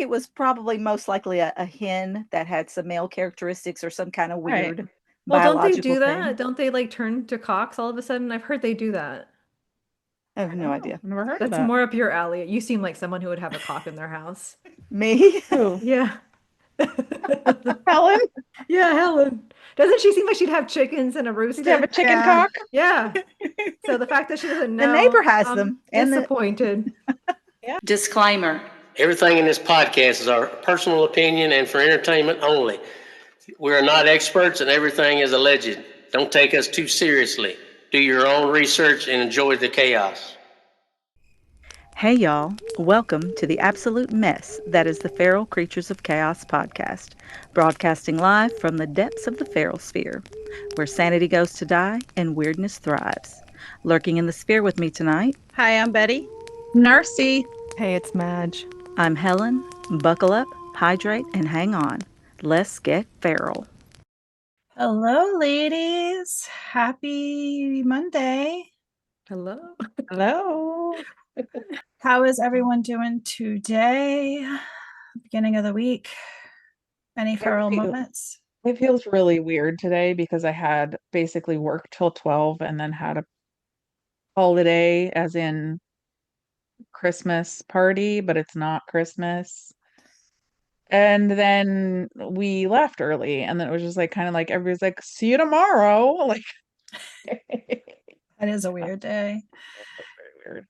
it was probably most likely a hen that had some male characteristics or some kind of Right. weird Well, don't they do biological that? thing. Don't they like turn to cocks all of a sudden? I've heard they do that. I have I no don't know. idea. I've never heard of That's that. more up your alley. You seem like someone who would have a cock in their house. Me? Oh, yeah. Helen? Yeah, Helen. Doesn't she seem like she'd have chickens and a You'd have a rooster? chicken Yeah. cock. Yeah. So the fact that she doesn't The know, neighbor has I'm them. And the disappointed. Yeah. Disclaimer. Everything in this podcast is our personal opinion and for entertainment only. We are not experts and everything is alleged. Don't take us too seriously. Do your own research and enjoy the chaos. Hey y'all, welcome to the absolute mess that is the Feral Creatures of Chaos podcast, broadcasting live from the depths of the feral sphere, where sanity goes to die and weirdness thrives. Lurking in the sphere with me tonight, Hi, I'm Betty. Narci. Hey, it's Madge. I'm Helen. Buckle up, hydrate, and hang on. Let's get feral. Hello, ladies. Happy Monday. Hello. Hello. How is everyone doing today? Beginning of the week. Any feral moments? It feels really weird today because I had basically worked till 12 and then had a holiday, as in Christmas party, but it's not Christmas. And then we left early, and then it was just like kind of like everybody's like, see you tomorrow. Like, That is a weird day. very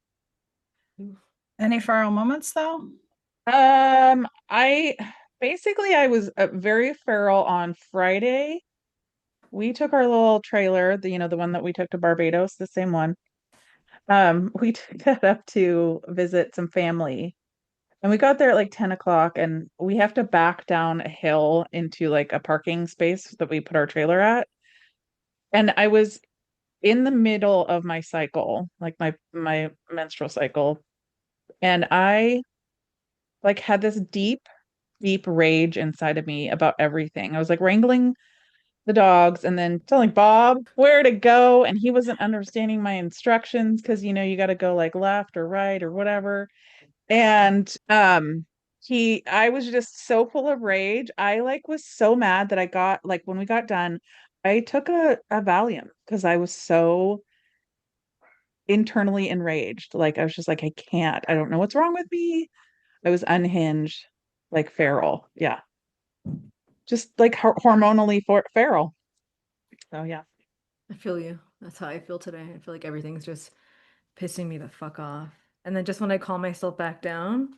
weird. Any feral moments though? I basically I was very feral on Friday. We took our little trailer, the one that we took to Barbados, the same one. We took that up to visit some family. And we got there at like 10 o'clock, and we have to back down a hill into like a parking space that we put our trailer at. And I was in the middle of my cycle, like my menstrual cycle, and I like had this deep rage inside of me about everything. I was like wrangling the dogs and then telling Bob where to go, and he wasn't understanding my instructions because you got to go like left or right or whatever. And I was just so full of rage. I like was so mad that I got like when we got done, I took a Valium because I was so internally enraged. Like I was just like, I can't. I don't know what's wrong with me. I was unhinged, like feral. Yeah. Just like hormonally feral. So yeah. I feel you. That's how I feel today. I feel like everything's just pissing me the fuck off. And then just when I calm myself back down,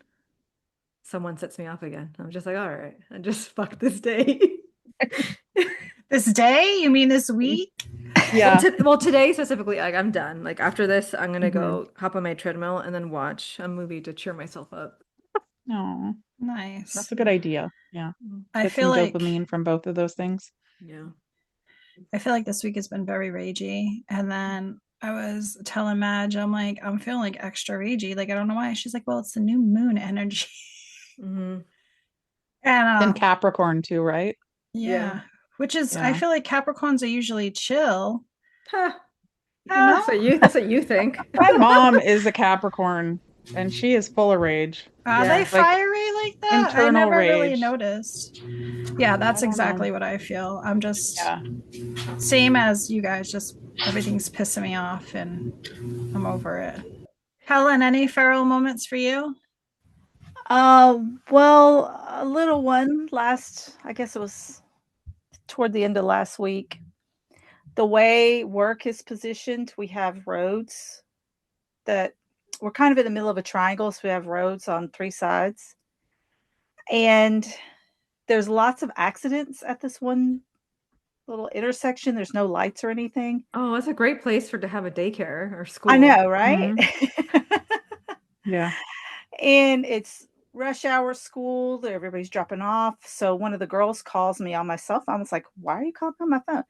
someone sets me off again. I'm just like, all right, I just fuck this day. This day? You mean this week? Yeah. Well, today specifically, like I'm done. Like after this, I'm gonna go hop on my treadmill and then watch a movie to cheer myself up. No, Nice. that's a good idea. Yeah. I Get feel some like dopamine from both of those things. Yeah. I feel like this week has been very ragey. And then I was telling Madge, I'm like, I'm feeling like extra ragey. Like, I don't know why. She's like, well, it's the new moon energy. Mm-hmm. And And Capricorn too, right? yeah. Which is, I Yeah. feel like Capricorns are usually chill. Huh. You know? That's what you think. My mom is a Capricorn and she is full of rage. Are Yeah. they fiery like that? I internal never really rage. noticed. Yeah, that's I don't know. exactly what I feel. I'm just Yeah. same as you guys, just everything's pissing me off and I'm over it. Helen, any feral moments for you? Well, a little one I guess it was toward the end of last week. The way work is positioned, we have roads that we're kind of in the middle of a triangle, so we have roads on three sides. And there's lots of accidents at this one little intersection. There's no lights or anything. Oh, that's a great place to have a daycare or school. I know, right? Yeah. And it's rush hour school. Everybody's dropping off. So one of the girls calls me on my cell phone. I was like, why are you calling me on my phone?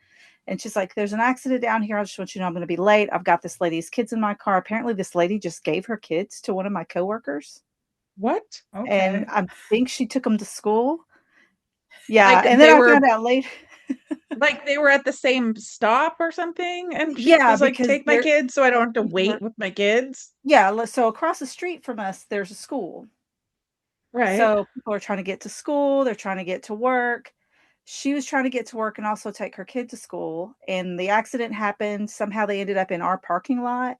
And she's like, there's an accident down here. I just want you to know I'm going to be late. I've got this lady's kids in my car. Apparently, this lady just gave her kids to one of my coworkers. What? Okay. And I think she took them to school. Yeah. Like and they then I were found out later. like they were at the same stop or something, and she Yeah, was like, because take my kids so I don't have to wait with my kids. Yeah. So across the street from us, there's a school. Right. So people are trying to get to school, they're trying to get to work. She was trying to get to work and also take her kid to school, and the accident happened. Somehow they ended up in our parking lot.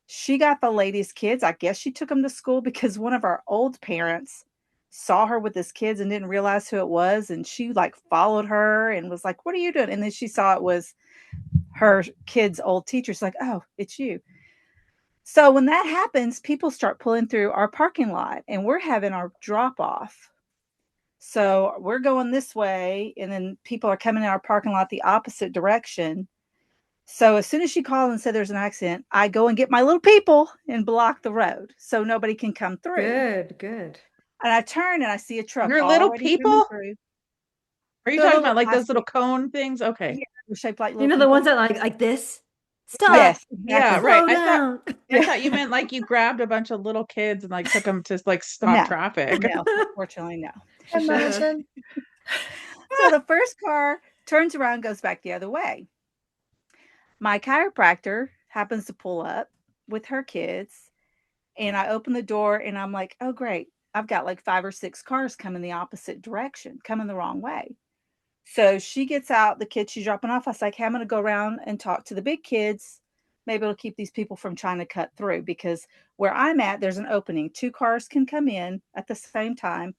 She got the lady's kids. I guess she took them to school because one of our old parents saw her with his kids and didn't realize who it was, and she, like, followed her and was like, "What are you doing?" And then she saw it was her kid's old teacher. She's like, "Oh, it's you." So when that happens, people start pulling through our parking lot, and we're having our drop off. So we're going this way, and then people are coming in our parking lot the opposite direction. So as soon as she called and said there's an accident, I go and get my little people and block the road so nobody can come through. Good, good. And I turn and I see a truck Your little already coming people? through. Are you They're talking little about like those little plastic, cone things? Okay. yeah, they're shaped like You little know the people. ones that like this? Stop. Yes, Yeah, exactly. right. Slow down. I thought you meant like you grabbed a bunch of little kids and like took them to like stop No, traffic. no, unfortunately, no. She should have. Imagine. So the first car turns around, goes back the other way. My chiropractor happens to pull up with her kids, and I open the door and I'm like, oh, great. I've got like 5 or 6 cars coming the opposite direction, coming the wrong way. So she gets out the kids she's dropping off. I was like, hey, I'm going to go around and talk to the big kids. Maybe it'll keep these people from trying to cut through, because where I'm at, there's an opening. 2 cars can come in at the same time.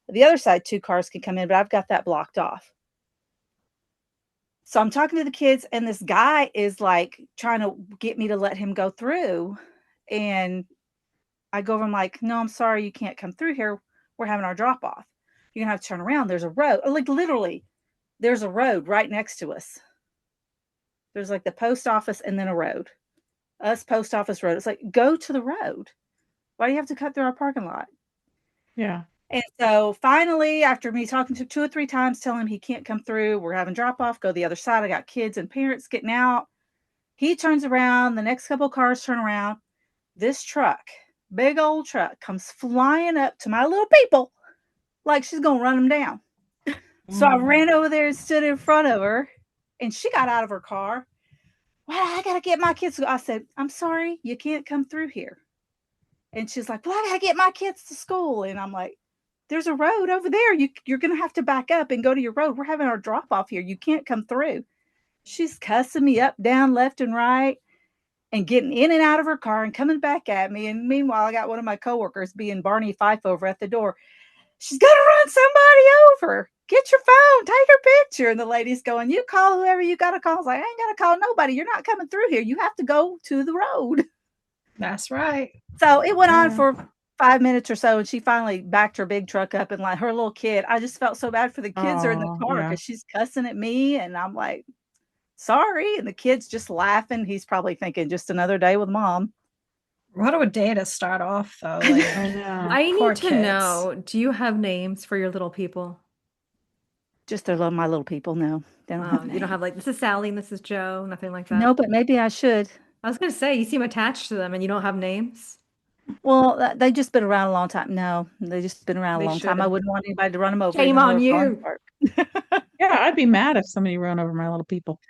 The other side, 2 cars can come in, but I've got that blocked off. So I'm talking to the kids, and this guy is like trying to get me to let him go through. And I go over, I'm like, no, I'm sorry, you can't come through here. We're having our drop off. You're going to have to turn around. There's a road. Like, literally, there's a road right next to us. There's like the post office and then a road. Us, post office, road. It's like, go to the road. Why do you have to cut through our parking lot? Yeah. And so finally, after me talking to 2 or 3 times, telling him he can't come through, we're having drop off, go the other side. I got kids and parents getting out. He turns around. The next couple of cars turn around. This truck, big old truck, comes flying up to my little people like she's going to run them down. So I ran over there and stood in front of her, and she got out of her car. Well, I got to get my kids. I said, I'm sorry, you can't come through here. And she's like, well, I got to get my kids to school. And I'm like, there's a road over there. You're going to have to back up and go to your road. We're having our drop off here. You can't come through. She's cussing me up, down, left, and right, and getting in and out of her car and coming back at me. And meanwhile, I got one of my coworkers being Barney Fife over at the door. She's going to run somebody over. Get your phone, take her picture. And the lady's going, you call whoever you got to call. I was like, I ain't got to call nobody. You're not coming through here. You have to go to the road. That's right. So it went on Yeah. for 5 minutes or so, and she finally backed her big truck up, and like her little kid, I just felt so bad for the kids are in the Oh, car yeah. because she's cussing at me, and I'm like, sorry. And the kid's just laughing. He's probably thinking just another day with mom. What a day to start off, though. I Like, know. I Poor need to kids. know, do you have names for your little people? Just their my little people. No, they don't have You don't names. have like, this is Sally and this is Joe, nothing like that? No, but maybe I should. I was going to say, you seem attached to them and you don't have names. Well, they've just been around a long time. No, they've just been around a They long time. I should've. wouldn't want anybody to run them over. Shame even though on we're farm you. park. Yeah, I'd be mad if somebody ran over my little people.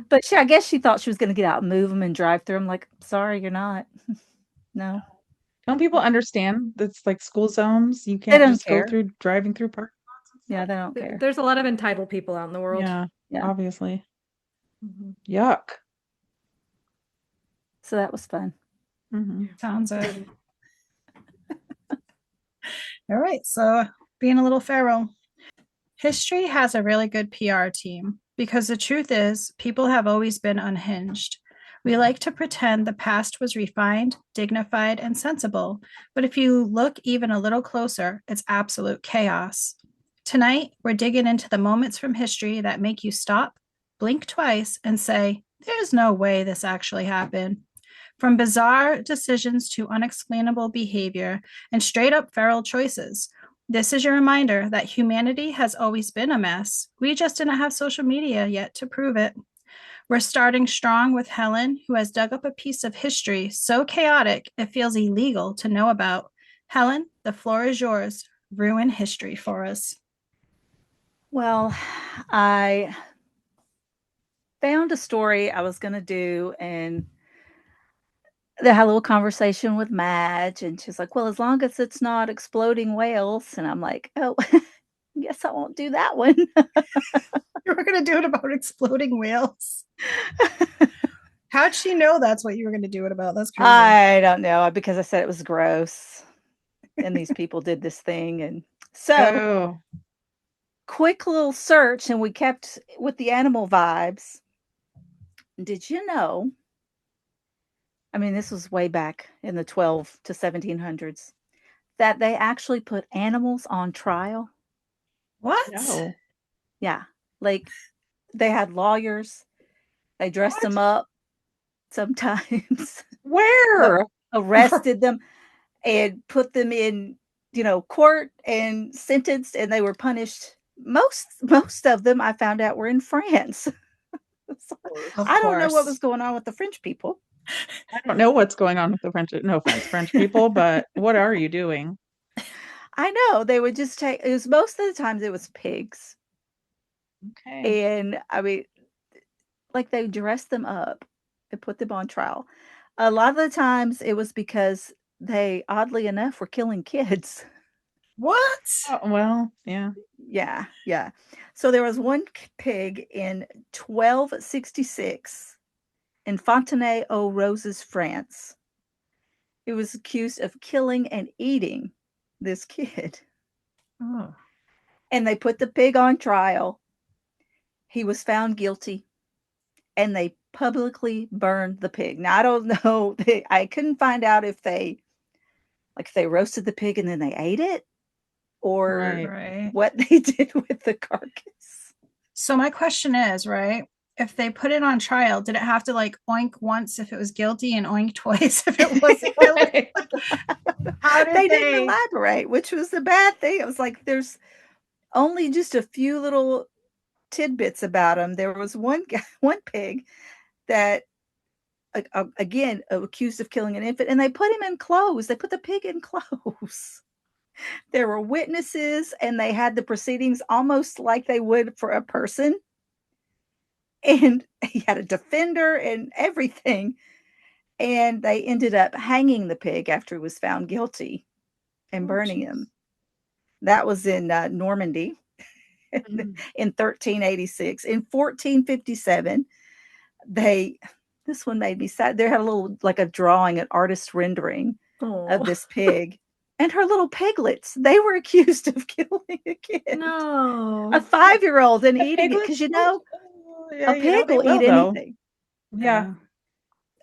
But I guess she thought she was going to get out and move them and drive through them. Like, sorry, you're not. No. Don't people understand that's like school zones? You They can't don't just care. go through driving through parking lots and Yeah, stuff? they don't care. There's a lot of entitled people out in the world. Yeah, Yeah. obviously. Mhm. Yuck. So that was fun. sounds it. All right. So, being a little feral. History has a really good PR team because the truth is, people have always been unhinged. We like to pretend the past was refined, dignified, and sensible, but if you look even a little closer, it's absolute chaos. Tonight, we're digging into the moments from history that make you stop, blink twice, and say, there's no way this actually happened. From bizarre decisions to unexplainable behavior and straight up feral choices. This is your reminder that humanity has always been a mess. We just didn't have social media yet to prove it. We're starting strong with Helen, who has dug up a piece of history so chaotic it feels illegal to know about. Helen, the floor is yours. Ruin history for us. Well, I found a story I was going to do, and they had a little conversation with Madge, and she's like, "Well, as long as it's not exploding whales," and I'm like, "Oh, guess I won't do that one." You were going to do it about exploding whales. How'd she know that's what you were going to do it about? That's crazy. I don't know, because I said it was gross, and these people did this thing, and so Oh, quick little search, and we kept with the animal vibes. Did you know? I mean, this was way back in the 12 to 1700s that they actually put animals on trial. What? no. Yeah, like they had lawyers. They dressed them up sometimes, Where? arrested them, and put them in, court and sentenced, and they were punished. Most of them, I found out, were in France. So, Of I don't know what course. was going on with the French people. I don't know what's going on with the French. No offense, French people, but what are you doing? I know they would just take. It was most of the times it was pigs, Okay. and I mean, like they dressed them up and put them on trial. A lot of the times it was because they, oddly enough, were killing kids. What? Oh, well, yeah. Yeah, yeah. So there was one pig in 1266 in Fontenay-aux-Roses, France. It was accused of killing and eating this kid. Oh. And they put the pig on trial. He was found guilty, and they publicly burned the pig. Now, I don't know. I couldn't find out if they roasted the pig and then they ate it, or Right. what they did with the carcass. So my question is, right? If they put it on trial, did it have to like oink once if it was guilty and oink twice if it wasn't guilty? How did They didn't elaborate, which was the bad thing. It was like there's only just a few little tidbits about him. There was one pig that, again, accused of killing an infant, and they put him in clothes. They put the pig in clothes. There were witnesses, and they had the proceedings almost like they would for a person. And he had a defender and everything. And they ended up hanging the pig after he was found guilty and burning him. That was in Normandy in 1386. In 1457, this one made me sad. They had a little, like a drawing, an artist rendering of this pig. And her little piglets, they were accused of killing a kid. No. A 5-year-old, and eating it, because a pig will eat anything. Yeah.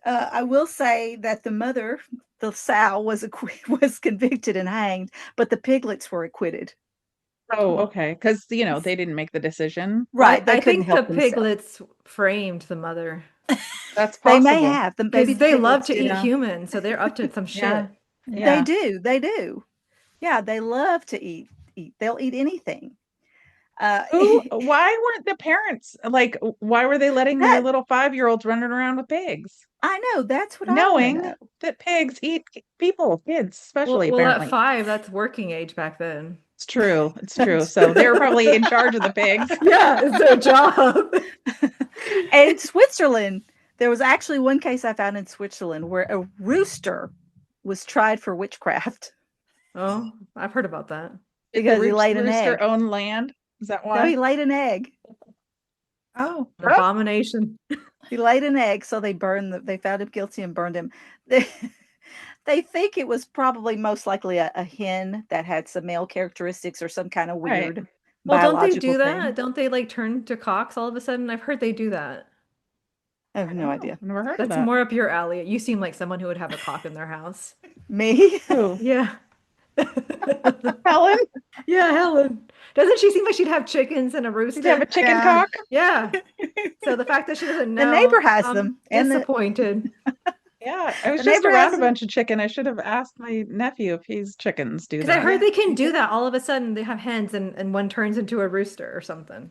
I will say that the mother, the sow, was convicted and hanged, but the piglets were acquitted. Oh, okay. Because they didn't make the decision. Right. They I couldn't think help the themselves. piglets framed the mother. That's They possible. may have. Maybe Because they love piglets to did. eat humans, so they're up to some shit. Yeah. They do. They do. Yeah, they love to eat. They'll eat anything. Why weren't the parents why were they letting their little 5-year-olds running around with pigs? I know, that's what Knowing I know. that pigs eat people, kids, especially. Well, apparently. at 5, that's working age back then. It's true. It's true. So they were probably in charge of the pigs. Yeah, it's their job. And in Switzerland, there was actually one case I found in Switzerland where a rooster was tried for witchcraft. Oh, I've heard about that. Because he laid an rooster egg. own land? Is that why? No, he laid an egg. Oh, An abomination. He laid an egg, so they found him guilty and burned him. They think it was probably most likely a hen that had some male characteristics or some kind of weird Well, don't they biological do that? thing. Don't they turn to cocks all of a sudden? I've heard they do that. I have no idea. I've never heard of That's that. more up your alley. You seem like someone who would have a cock in their house. Me? Who? Yeah. Helen? Yeah, Helen. Doesn't she seem like she'd have chickens and a rooster? Did you have a chicken Yeah. cock? Yeah. So the fact that she doesn't know. The neighbor has I'm them. And disappointed. Yeah, I was The just neighbor around has a them. bunch of chicken. I should have asked my nephew if his chickens do Because that. I heard they can do that. All of a sudden they have hens and one turns into a rooster or something.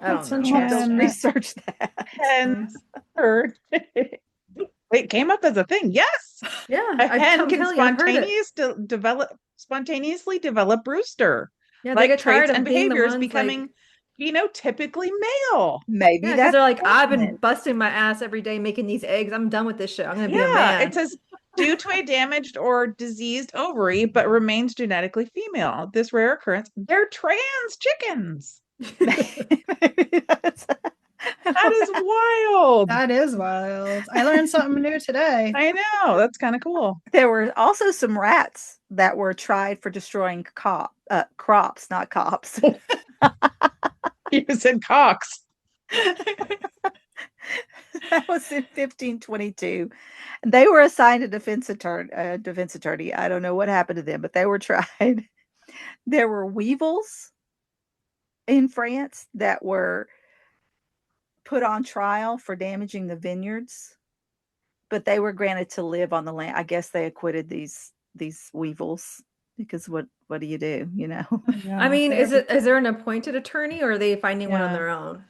I That's don't know. interesting. Don't research that. Hens heard. It came up as a thing. Yes, Yeah. a hen I'm can telling you, I've heard it. spontaneously develop rooster. Yeah, they Like get tired traits of and being the behaviors ones, becoming typically male. Maybe Yeah, because that's they're like, I've been it. busting my ass every day making these eggs. I'm done with this shit. I'm gonna be a Yeah, man. it says due to a damaged or diseased ovary, but remains genetically female. This rare occurrence, they're trans chickens. Maybe that's That is wild. That is wild. I learned something new today. I know. That's kind of cool. There were also some rats that were tried for destroying crops, not cops. You said cocks. That was in 1522. They were assigned a defense attorney. I don't know what happened to them, but they were tried. There were weevils in France that were put on trial for damaging the vineyards, but they were granted to live on the land. I guess they acquitted these weevils because what do you do, you know? I mean, They're is there an appointed attorney or are they finding one on Yeah. their own?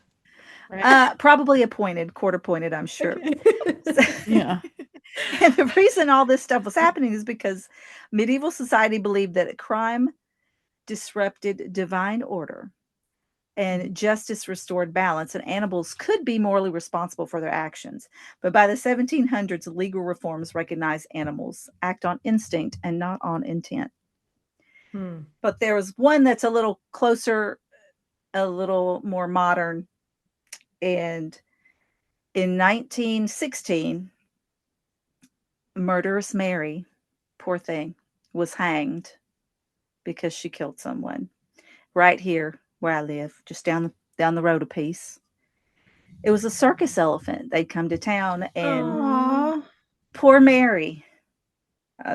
Right? Probably court appointed, I'm sure. Yeah. And the reason all this stuff was happening is because medieval society believed that crime disrupted divine order and justice restored balance, and animals could be morally responsible for their actions. But by the 1700s, legal reforms recognized animals act on instinct and not on intent. But there was one that's a little closer, a little more modern. And in 1916, Murderous Mary, poor thing, was hanged because she killed someone right here where I live, just down the road a piece. It was a circus elephant. They'd come to town, and Aww. poor Mary.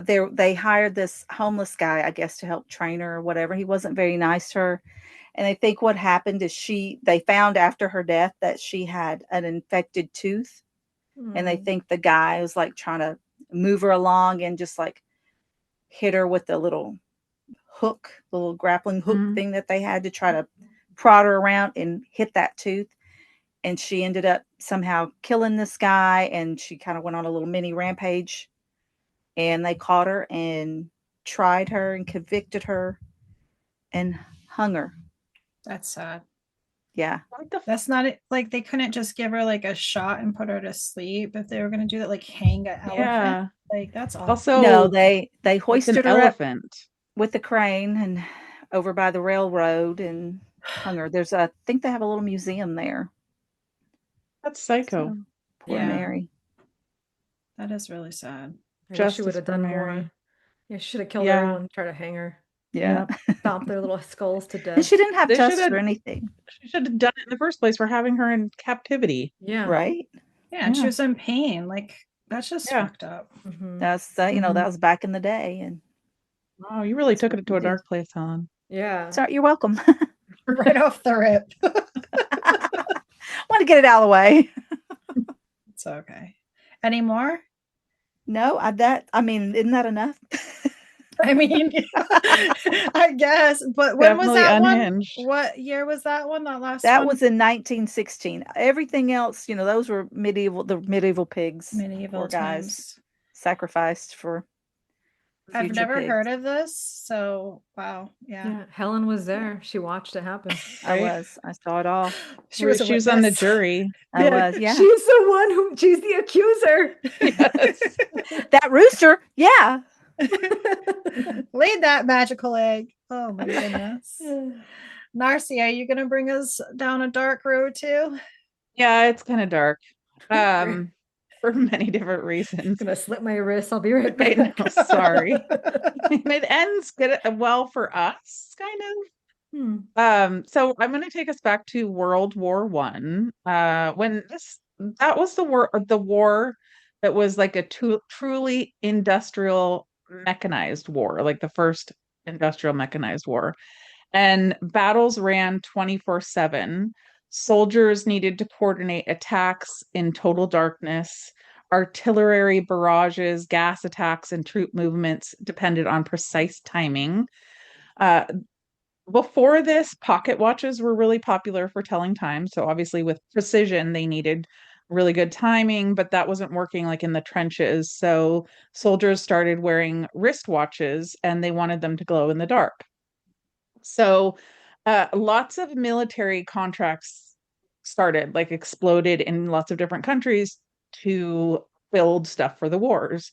They hired this homeless guy, I guess, to help train her or whatever. He wasn't very nice to her. And I think what happened is they found after her death that she had an infected tooth. And they think the guy was like trying to move her along and just like hit her with the little hook, the little grappling hook thing that they had to try to prod her around and hit that tooth. And she ended up somehow killing this guy, and she kind of went on a little mini rampage. And they caught her and tried her and convicted her and hung her. That's sad. Yeah. That's not it. Like, they couldn't just give her like a shot and put her to sleep if they were going to do that, like hang an elephant. Yeah. Like, that's awful. Also, No, they it's hoisted an her up elephant. with the crane and over by the railroad and hung her. I think they have a little museum there. That's psycho. So, poor Yeah. Mary. That is really sad. I wish she Justice would have for done Mary. more. Yeah, she should have killed Yeah. everyone, tried to hang her, Yeah. stomp their little skulls to And death. she didn't have They tusks should've- or anything, She should have done it in the first place for having her in captivity. Yeah. right? Yeah, and she Yeah. was in pain. Like, that's just Yeah. fucked up. Mhm. That's that was back in the day. And Oh, you really took what it to you a do. dark place, Helen. Yeah. so you're welcome. Right off the rip. Want to get it out of the way. It's okay. Any more? No, I mean, isn't that enough? I mean, I guess. But when was Definitely that unhinged. one? What year was that one? That last That one? was in 1916. Everything else, those were the medieval pigs. medieval Poor guys times. sacrificed for I've future never pigs. heard of this. So, wow. Yeah. Yeah. Helen was there. She watched it happen. I saw it all. She was, a She was on the witness. jury. I was, yeah. She's the one she's the accuser. Yes. That rooster, yeah. Laid that magical egg. Oh my goodness. Narci, are you going to bring us down a dark road too? Yeah, it's kind of dark. For many different reasons. Gonna slip my wrist. I'll be right I know, back. sorry. And it ends good well for us, kind of. So I'm going to take us back to World War One. When that was the war that was like a truly industrial mechanized war, like the first industrial mechanized war. And battles ran 24/7. Soldiers needed to coordinate attacks in total darkness. Artillery barrages, gas attacks, and troop movements depended on precise timing. Before this, pocket watches were really popular for telling time. So obviously with precision, they needed really good timing, but that wasn't working like in the trenches. So soldiers started wearing wristwatches and they wanted them to glow in the dark. So Lots of military contracts started, like exploded in lots of different countries to build stuff for the wars.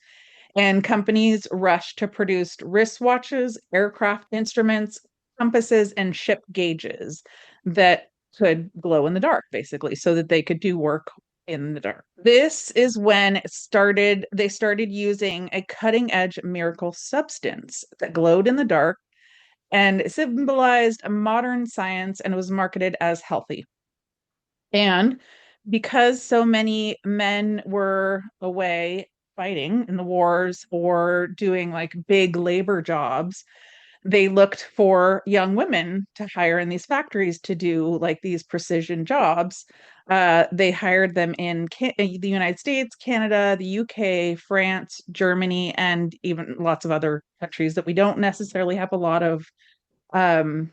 And companies rushed to produce wristwatches, aircraft instruments, compasses, and ship gauges that could glow in the dark, basically, so that they could do work in the dark. This is when they started using a cutting edge miracle substance that glowed in the dark and symbolized modern science and was marketed as healthy. And because so many men were away fighting in the wars or doing like big labor jobs, they looked for young women to hire in these factories to do like these precision jobs. They hired them in the United States, Canada, the UK, France, Germany, and even lots of other countries that we don't necessarily have a lot of um,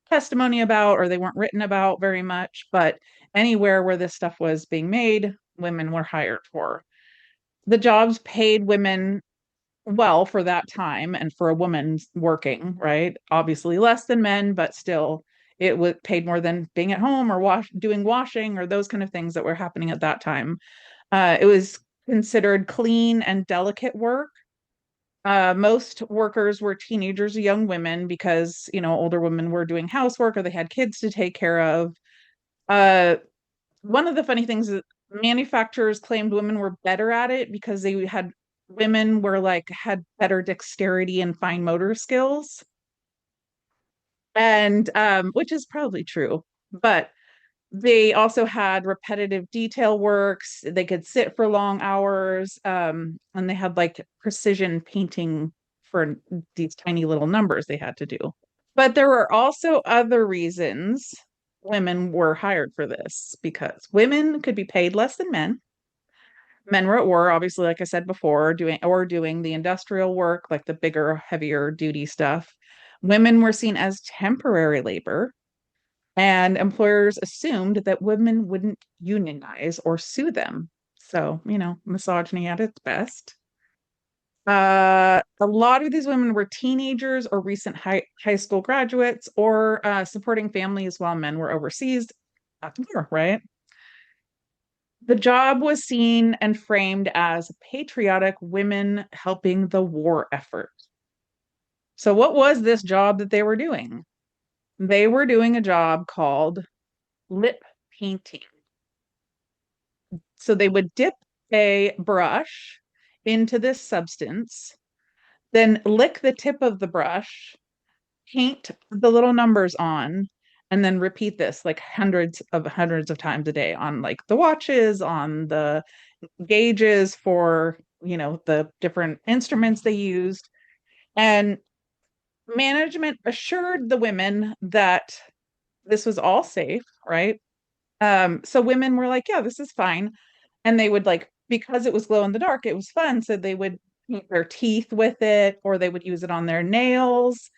testimony about, or they weren't written about very much. But anywhere where this stuff was being made, women were hired for. The jobs paid women well for that time and for a woman working, right? Obviously less than men, but still it was paid more than being at home or doing washing or those kind of things that were happening at that time. It was considered clean and delicate work. Most workers were teenagers or young women because, older women were doing housework or they had kids to take care of. Uh, One of the funny things is manufacturers claimed women were better at it because women were had better dexterity and fine motor skills. And which is probably true. But they also had repetitive detail works. They could sit for long hours. And they had like precision painting for these tiny little numbers they had to do. But there were also other reasons women were hired for this, because women could be paid less than men. Men were at war, obviously, like I said before, doing the industrial work, like the bigger, heavier duty stuff. Women were seen as temporary labor, and employers assumed that women wouldn't unionize or sue them. So, misogyny at its best. A lot of these women were teenagers or recent high school graduates or supporting families while men were overseas at the war, right? The job was seen and framed as patriotic women helping the war effort. So, what was this job that they were doing? They were doing a job called lip painting. So, they would dip a brush into this substance, then lick the tip of the brush, paint the little numbers on, and then repeat this like hundreds of times a day on like the watches, on the gauges for, the different instruments they used. And management assured the women that this was all safe, right? So women were like, yeah, this is fine. And they would because it was glow in the dark, it was fun. So they would paint their teeth with it, or they would use it on their nails.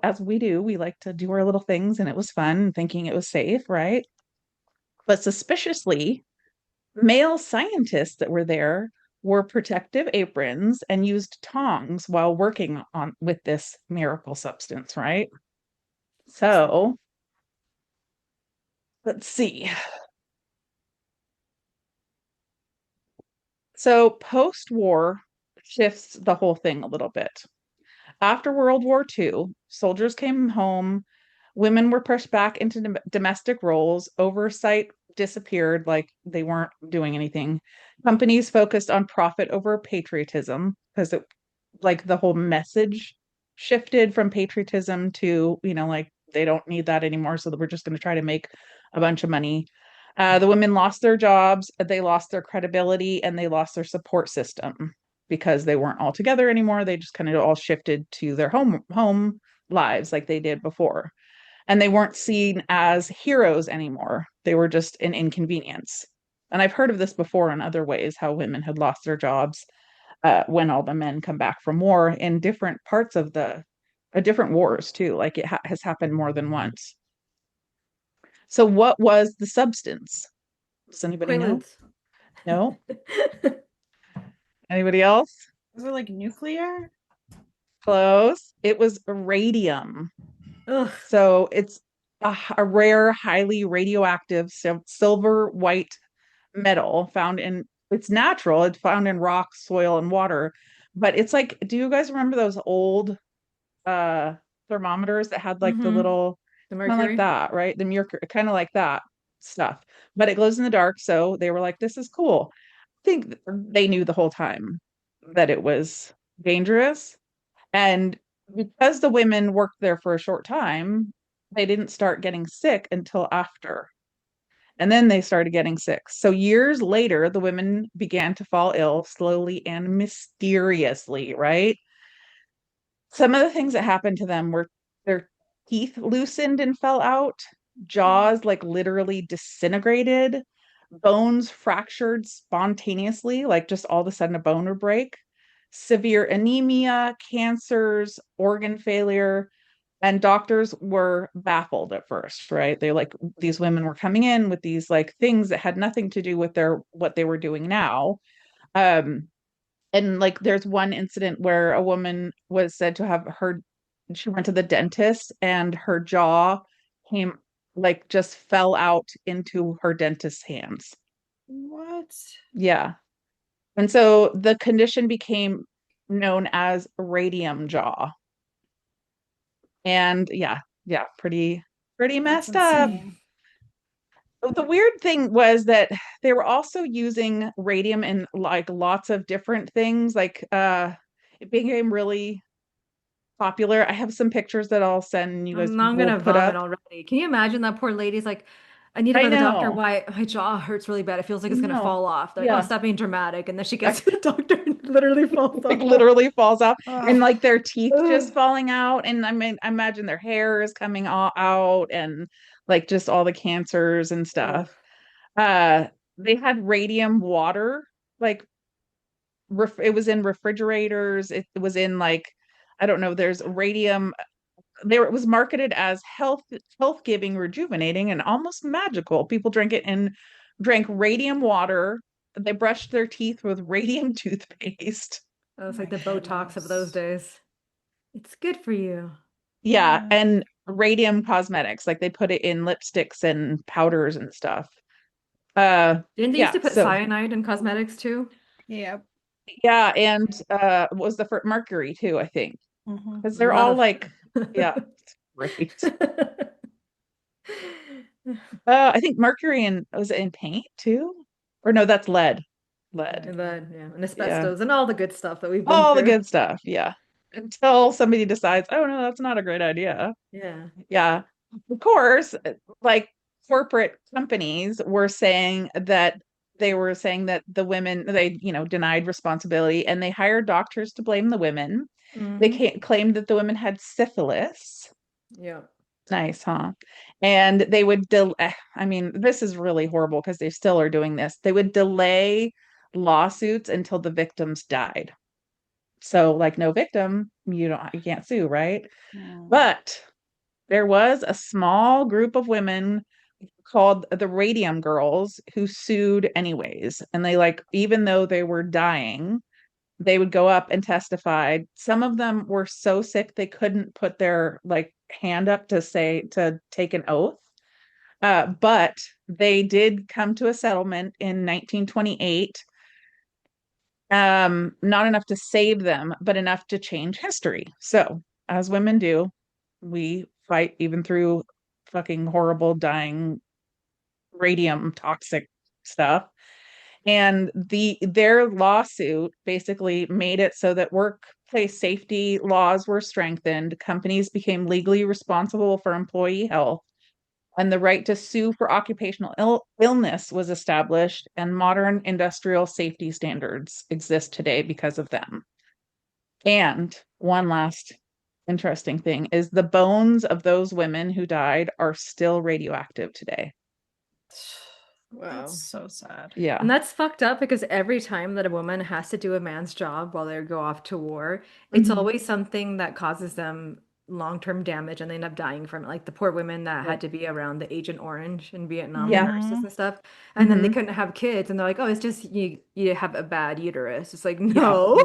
As we do, we like to do our little things, and it was fun thinking it was safe, right? But suspiciously, male scientists that were there wore protective aprons and used tongs while working on with this miracle substance, right? So let's see. So post-war shifts the whole thing a little bit. After World War II, soldiers came home, women were pushed back into domestic roles, oversight disappeared, like they weren't doing anything. Companies focused on profit over patriotism because the whole message shifted from patriotism to, they don't need that anymore. So we're just going to try to make a bunch of money. The women lost their jobs, they lost their credibility, and they lost their support system because they weren't all together anymore. They just kind of all shifted to their home lives like they did before. And they weren't seen as heroes anymore. They were just an inconvenience. And I've heard of this before in other ways, how women had lost their jobs when all the men come back from war in different parts of different wars too. Like it has happened more than once. So what was the substance? Does anybody know? No? Anybody else? Is it like nuclear? Close. It was radium. Ugh. So it's a rare, highly radioactive silver white metal found in, it's natural, it's found in rock, soil, and water. But it's like, do you guys remember those old thermometers that had like the little, The kind of like mercury. that, right? The mercury, kind of like that stuff. But it glows in the dark, so they were like, this is cool. I think they knew the whole time that it was dangerous. And because the women worked there for a short time, they didn't start getting sick until after. And then they started getting sick. So years later, the women began to fall ill slowly and mysteriously, right? Some of the things that happened to them were their teeth loosened and fell out, jaws like literally disintegrated, bones fractured spontaneously, like just all of a sudden a bone would break, severe anemia, cancers, organ failure. And doctors were baffled at first, right? They like, these women were coming in with these like things that had nothing to do with their what they were doing now. Um, and like there's one incident where a woman was said to have her, she went to the dentist and her jaw came, like just fell out into her dentist's hands. What? Yeah. And so the condition became known as radium jaw. And yeah, pretty That's messed up. insane. The weird thing was that they were also using radium in like lots of different things. Like it became really popular. I have some pictures that I'll send you guys I'm will gonna put vomit up. already. Can you imagine that poor lady's like, I need to I go to the doctor. know. Why my jaw hurts really bad. It feels like it's gonna No. fall off. They're like, oh, Yeah. stop being dramatic. And then she gets to the doctor and it literally falls Like off. literally falls off and Ugh. like their teeth just Ugh. falling out. And I mean, I imagine their hair is coming out and like just all the cancers and stuff. Uh, they had radium water, like it was in refrigerators. It was in like, I don't know, there's radium there. It was marketed as health giving, rejuvenating, and almost magical. People drank radium water. They brushed their teeth with radium toothpaste. That was My like the Botox of those goodness. days. It's good for you. Yeah, Yeah. and radium cosmetics, like they put it in lipsticks and powders and stuff. Didn't they used Yeah, to put so cyanide in cosmetics too? Yep. yeah, and what was the first mercury too, I think. Mhm. Because they're all Love. like, yeah, great. I think mercury and was it in paint too? Or no, that's lead. Lead. And then, yeah, and Yeah. asbestos and all the good stuff that we've been All the through. good stuff. Yeah. Until somebody decides, oh no, that's not a great idea. Yeah. Yeah. Of course, like corporate companies were saying that the women, they, denied responsibility and they hired doctors to blame the women. They Mhm. claimed that the women had syphilis. Yeah. Nice, huh? And they would I mean, this is really horrible because they still are doing this. They would delay lawsuits until the victims died. So like no victim, you can't sue, right? Mm. But there was a small group of women called the Radium Girls who sued anyways. And they like, even though they were dying, they would go up and testify. Some of them were so sick they couldn't put their like hand up to take an oath. But they did come to a settlement in 1928. Not enough to save them, but enough to change history. So, as women do, we fight even through fucking horrible, dying, radium toxic stuff. And their lawsuit basically made it so that workplace safety laws were strengthened, companies became legally responsible for employee health, and the right to sue for occupational illness was established, and modern industrial safety standards exist today because of them. And one last interesting thing is the bones of those women who died are still radioactive today. Wow. That's so sad. Yeah. And that's fucked up because every time that a woman has to do a man's job while they go off to war, it's Mhm. always something that causes them long-term damage and they end up dying from it. Like the poor women that had to be around the Agent Orange in Vietnam, Yeah. the nurses and stuff. And then they Mhm. couldn't have kids. And they're like, oh, it's just you have a bad uterus. It's like, Yeah. no,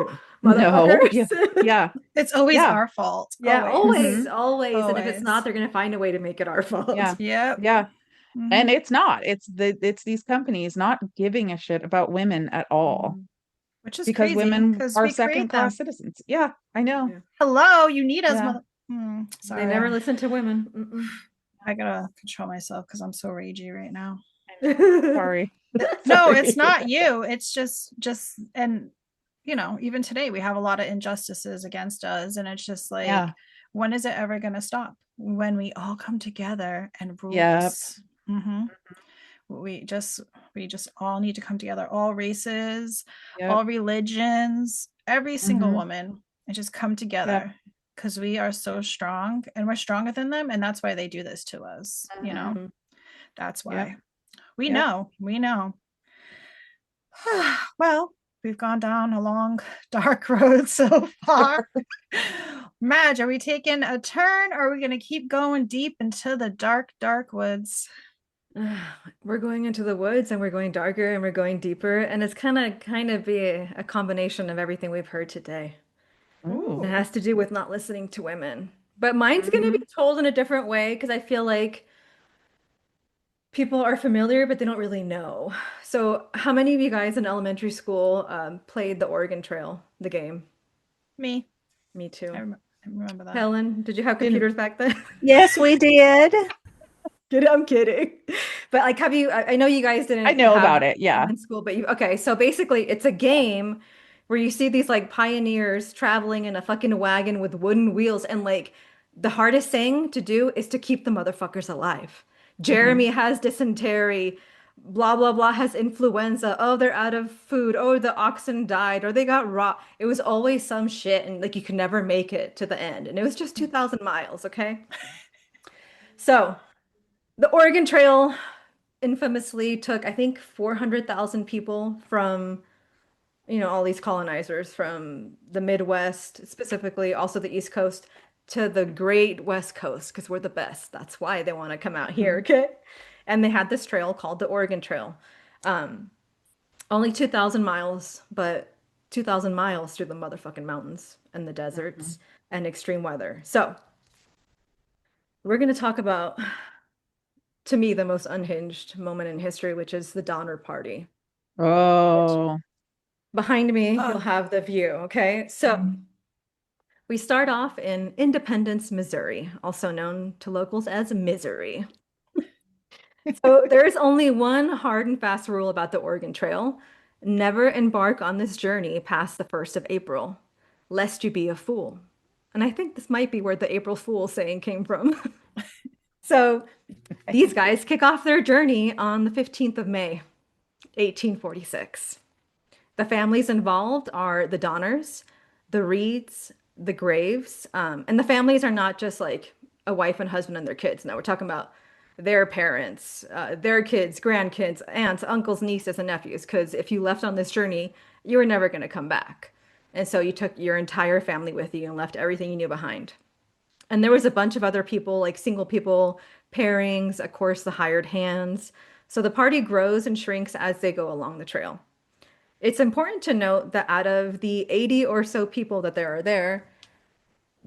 No. motherfuckers. Yeah. It's always Yeah. our fault. Yeah, Always. always. And if it's not, Always. they're gonna find a way to make it our fault. Yeah. Yep. Yeah. Mhm. And it's not. It's these companies not giving a shit about women at all Which is because crazy women because are we create them. second-class citizens. Yeah, I know. Yeah. Hello, you need us, Yeah. mother. They Sorry, never listen to women. Mm-mm. I gotta control myself because I'm so ragey right now. Sorry. No, Sorry. it's not you. It's just and you know, even today we have a lot of injustices against us, and it's just like, Yeah. when is it ever gonna stop? When we all come together and rule Yep. this. We just all need to come together, all races, Yep. all religions, every single Mhm. woman, and just come together because we are so strong and we're stronger than them, and that's why they do this to us. You know, Mhm. that's Yep. why. We Yep. know. We know. Well, we've gone down a long, dark road so far. Madge, are we taking a turn or are we going to keep going deep into the dark, dark woods? We're going into the woods and we're going darker and we're going deeper. And it's kind of be a combination of everything we've heard today. Ooh. It has to do with not listening to women. But mine's going to be told in a different way because I feel like people are familiar, but they don't really know. So, how many of you guys in elementary school played the Oregon Trail, the game? Me. Me too. I remember that. Helen, did you have computers back then? Yes, we did. I'm kidding. But like, I know you guys didn't I know have about it. Yeah. them in school, but okay. So basically it's a game where you see these like pioneers traveling in a fucking wagon with wooden wheels. And like the hardest thing to do is to keep the motherfuckers alive. Jeremy has dysentery, blah, blah, blah has influenza. Oh, they're out of food. Oh, the oxen died or they got raw. It was always some shit. And like, you could never make it to the end. And it was just 2,000 miles. Okay. So the Oregon Trail infamously took, I think, 400,000 people from, all these colonizers from the Midwest, specifically also the East Coast, to the great West Coast, because we're the best. That's why they want to come out here, okay? And they had this trail called the Oregon Trail. Only 2,000 miles, but 2,000 miles through the motherfucking mountains and the deserts and extreme weather. So we're going to talk about, to me, the most unhinged moment in history, which is the Donner Party. Oh. Behind me, you'll have the view, okay? So we start off in Independence, Missouri, also known to locals as Misery. So there is only one hard and fast rule about the Oregon Trail. Never embark on this journey past the 1st of April, lest you be a fool. And I think this might be where the April Fool saying came from. So these guys kick off their journey on the 15th of May, 1846. The families involved are the Donners, the Reeds, the Graves, and the families are not just like a wife and husband and their kids. No, we're talking about their parents, their kids, grandkids, aunts, uncles, nieces, and nephews. Because if you left on this journey, you were never going to come back. And so you took your entire family with you and left everything you knew behind. And there was a bunch of other people, like single people, pairings, of course, the hired hands. So the party grows and shrinks as they go along the trail. It's important to note that out of the 80 or so people that there are there,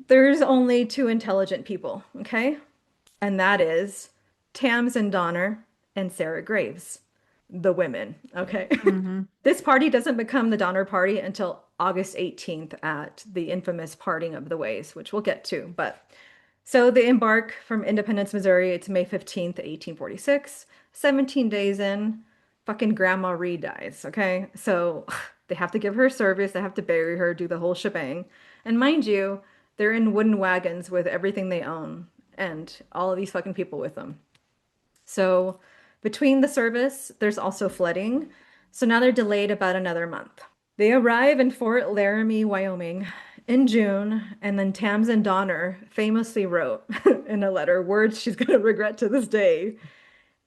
there's only 2 intelligent people, okay? And that is Tamsin Donner and Sarah Graves, the women, okay? This party doesn't become the Donner Party until August 18th at the infamous parting of the ways, which we'll get to. But so they embark from Independence, Missouri. It's May 15th, 1846. 17 days in, fucking Grandma Reed dies, okay? So they have to give her service, they have to bury her, do the whole shebang. And mind you, they're in wooden wagons with everything they own and all of these fucking people with them. So between the service, there's also flooding. So now they're delayed about another month. They arrive in Fort Laramie, Wyoming in June, and then Tamsin Donner famously wrote in a letter words she's going to regret to this day.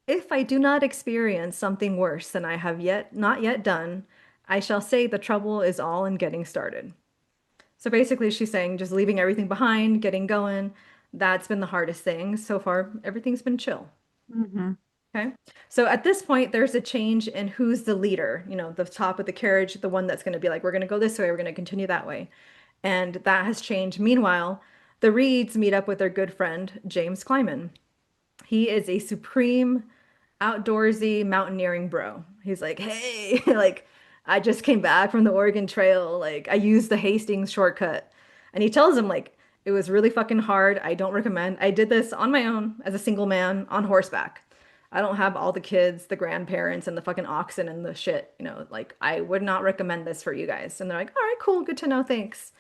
If I do not experience something worse than I have not yet done, I shall say the trouble is all in getting started. So basically, she's saying just leaving everything behind, getting going. That's been the hardest thing. So far, everything's been chill. Mhm. Okay. So at this point, there's a change in who's the leader, the top of the carriage, the one that's going to be like, we're going to go this way, we're going to continue that way. And that has changed. Meanwhile, the Reeds meet up with their good friend, James Kleiman. He is a supreme outdoorsy mountaineering bro. He's like, hey, like, I just came back from the Oregon Trail. Like, I used the Hastings shortcut. And he tells him, like, it was really fucking hard. I don't recommend. I did this on my own as a single man on horseback. I don't have all the kids, the grandparents, and the fucking oxen and the shit. Like, I would not recommend this for you guys. And they're like, all right, cool, good to know, thanks.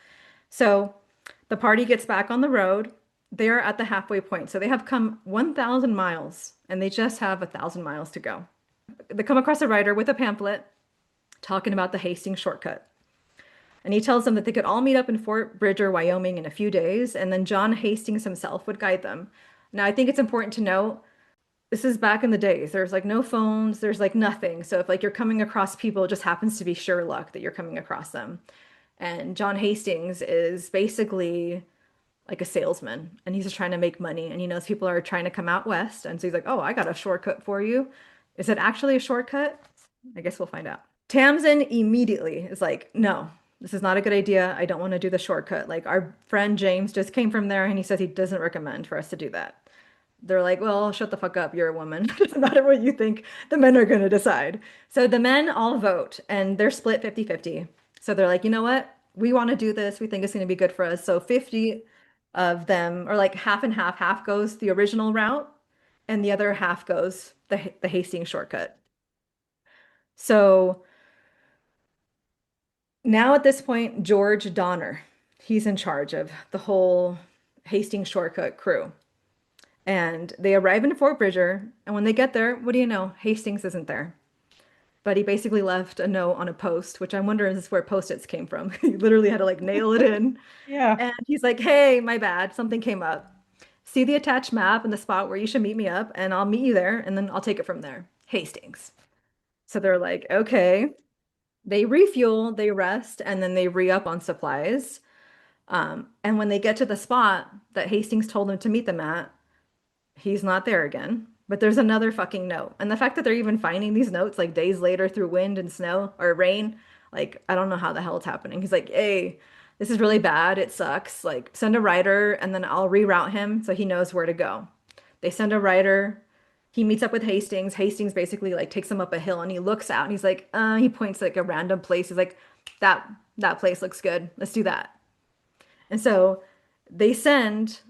So the party gets back on the road. They are at the halfway point. So they have come 1,000 miles and they just have 1,000 miles to go. They come across a writer with a pamphlet talking about the Hastings shortcut. And he tells them that they could all meet up in Fort Bridger, Wyoming in a few days, and then John Hastings himself would guide them. Now, I think it's important to note this is back in the days. There's like no phones, there's like nothing. So if like you're coming across people, it just happens to be sheer luck that you're coming across them. And John Hastings is basically like a salesman and he's just trying to make money and he knows people are trying to come out west. And so he's like, oh, I got a shortcut for you. Is it actually a shortcut? I guess we'll find out. Tamsin immediately is like, no, this is not a good idea. I don't want to do the shortcut. Like our friend James just came from there and he says he doesn't recommend for us to do that. They're like, well, shut the fuck up. You're a woman. It doesn't matter what you think. The men are going to decide. So the men all vote and they're split 50-50. So they're like, you know what? We want to do this. We think it's going to be good for us. So 50 of them, or like half and half, half goes the original route and the other half goes the Hastings shortcut. So now at this point, George Donner, he's in charge of the whole Hastings shortcut crew. And they arrive in Fort Bridger, and when they get there, what do you know? Hastings isn't there. But he basically left a note on a post, which I'm wondering is this where Post-its came from. He literally had to like nail it in. Yeah. And he's like, hey, my bad, something came up. See the attached map and the spot where you should meet me up, and I'll meet you there, and then I'll take it from there. Hastings. So they're like, okay. They refuel, they rest, and then they re-up on supplies. And when they get to the spot that Hastings told them to meet them at, he's not there again. But there's another fucking note. And the fact that they're even finding these notes like days later through wind and snow or rain, like, I don't know how the hell it's happening. He's like, hey, this is really bad. It sucks. Like, send a writer and then I'll reroute him so he knows where to go. They send a writer. He meets up with Hastings. Hastings basically like takes him up a hill and he looks out and he's like, he points to like a random place. He's like, that place looks good. Let's do that. And so they send,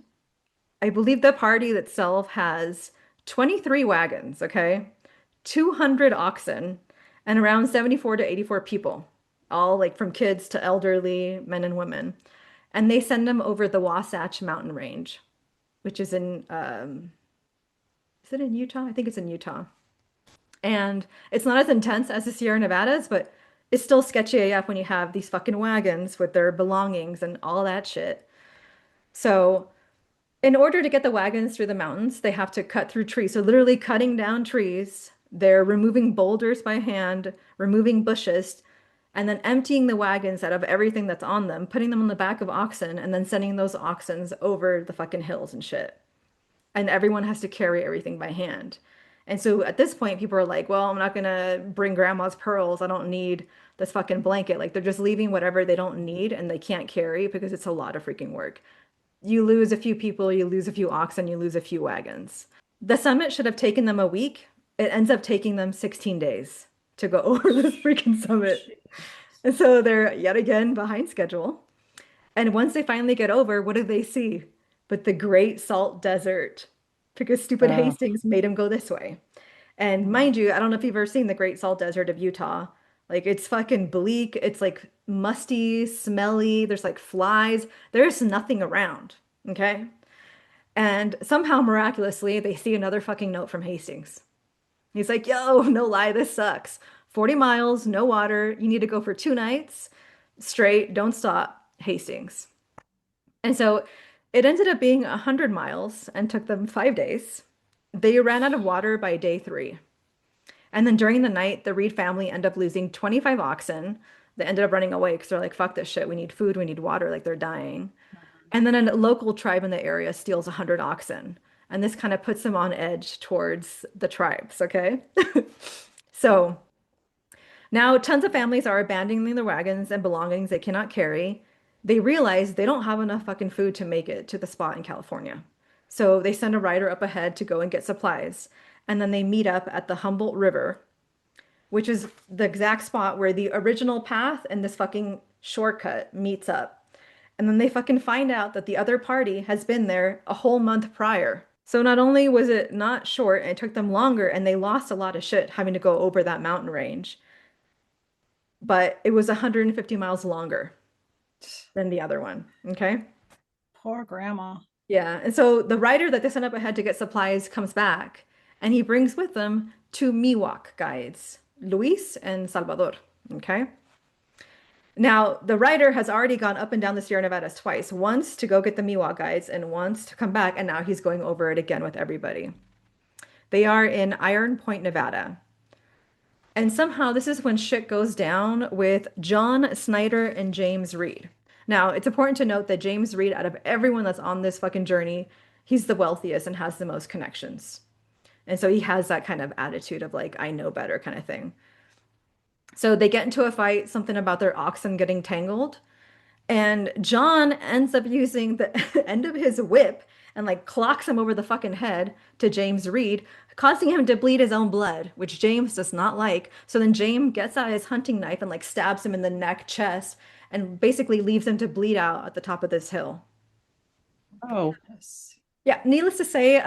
I believe the party itself has 23 wagons, okay? 200 oxen and around 74 to 84 people, all like from kids to elderly men and women. And they send them over the Wasatch Mountain Range, which is in, is it in Utah? I think it's in Utah. And it's not as intense as the Sierra Nevadas, but it's still sketchy AF when you have these fucking wagons with their belongings and all that shit. So in order to get the wagons through the mountains, they have to cut through trees. So literally cutting down trees. They're removing boulders by hand, removing bushes, and then emptying the wagons out of everything that's on them, putting them on the back of oxen, and then sending those oxens over the fucking hills and shit. And everyone has to carry everything by hand. And so at this point, people are like, well, I'm not gonna bring grandma's pearls. I don't need this fucking blanket. Like they're just leaving whatever they don't need and they can't carry because it's a lot of freaking work. You lose a few people, you lose a few oxen, you lose a few wagons. The summit should have taken them a week. It ends up taking them 16 days to go over this freaking summit. And so they're yet again behind schedule. And once they finally get over, what do they see? But the Great Salt Desert, because stupid Hastings made him go this way. And mind you, I don't know if you've ever seen the Great Salt Desert of Utah. Like it's fucking bleak. It's like musty, smelly. There's like flies. There's nothing around. Okay. And somehow miraculously, they see another fucking note from Hastings. He's like, yo, no lie, this sucks. 40 miles, no water. You need to go for 2 nights straight. Don't stop, Hastings. And so it ended up being 100 miles and took them 5 days. They ran out of water by day 3. And then during the night, the Reed family ended up losing 25 oxen, They ended up running away because they're like, fuck this shit. We need food. We need water. Like they're dying. And then a local tribe in the area steals 100 oxen. And this kind of puts them on edge towards the tribes. Okay. So now tons of families are abandoning their wagons and belongings they cannot carry. They realize they don't have enough fucking food to make it to the spot in California. So they send a rider up ahead to go and get supplies. And then they meet up at the Humboldt River, which is the exact spot where the original path and this fucking shortcut meets up. And then they fucking find out that the other party has been there a whole month prior. So not only was it not short, and it took them longer, and they lost a lot of shit having to go over that mountain range, but it was 150 miles longer than the other one. Okay. Poor grandma. Yeah. And so the rider that they sent up ahead to get supplies comes back, and he brings with them two Miwok guides, Luis and Salvador. Okay. Now, the rider has already gone up and down the Sierra Nevadas twice, once to go get the Miwok guides and once to come back, and now he's going over it again with everybody. They are in Iron Point, Nevada. And somehow this is when shit goes down with John Snyder and James Reed. Now, it's important to note that James Reed, out of everyone that's on this fucking journey, he's the wealthiest and has the most connections. And so he has that kind of attitude of like, I know better kind of thing. So they get into a fight, something about their oxen getting tangled. And John ends up using the end of his whip and like clocks him over the fucking head to James Reed, causing him to bleed his own blood, which James does not like. So then James gets out his hunting knife and like stabs him in the neck, chest, and basically leaves him to bleed out at the top of this hill. Oh, Yeah, needless to say,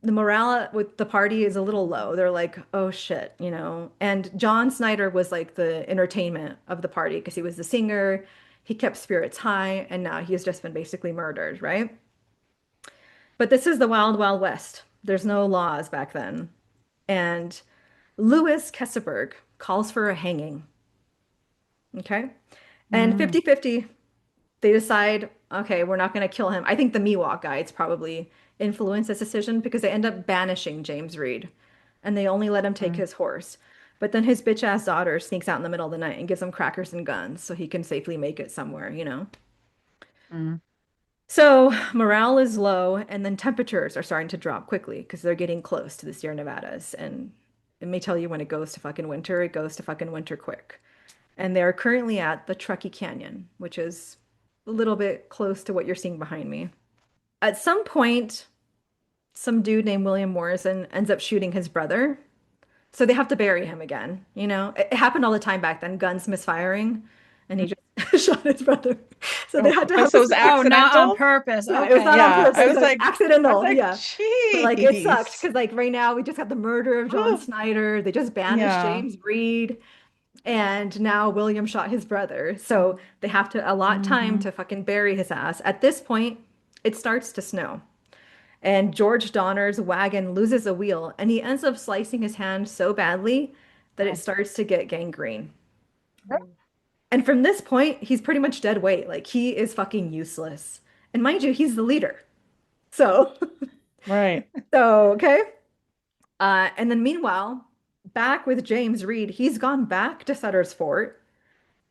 the morale with the party is a little low. They're like, oh shit, you know. And John Snyder was like the entertainment of the party because he was the singer. He kept spirits high, and now he has just been basically murdered, right? But this is the wild, wild west. There's no laws back then. And Louis Kesselberg calls for a hanging. Okay. And 50-50, they decide, okay, we're not going to kill him. I think the Miwok guides probably influenced this decision because they end up banishing James Reed and they only let him take his horse. But then his bitch ass daughter sneaks out in the middle of the night and gives him crackers and guns so he can safely make it somewhere, you know? So morale is low, and then temperatures are starting to drop quickly because they're getting close to the Sierra Nevadas. And it may tell you when it goes to fucking winter, it goes to fucking winter quick. And they're currently at the Truckee Canyon, which is a little bit close to what you're seeing behind me. At some point, some dude named William Morrison ends up shooting his brother. So they have to bury him again. You know, it happened all the time back then, guns misfiring, and he just shot his brother. So they had to have so it was Oh, not on accidental? purpse. Yeah, Okay. it was not Yeah, on purpose. I It was like- accidental. Like, Yeah. But, like it sucked jeez. because like right now we just got the murder of John Snyder. They just banished Yeah. James Reed. And now William shot his brother. So they have to allot time to fucking bury his ass. At this point, it starts to snow. And George Donner's wagon loses a wheel and he ends up slicing his hand so badly that it starts to get gangrene. And from this point, he's pretty much dead weight. Like he is fucking useless. And mind you, he's the leader. So, Right. okay. And then meanwhile, back with James Reed, he's gone back to Sutter's Fort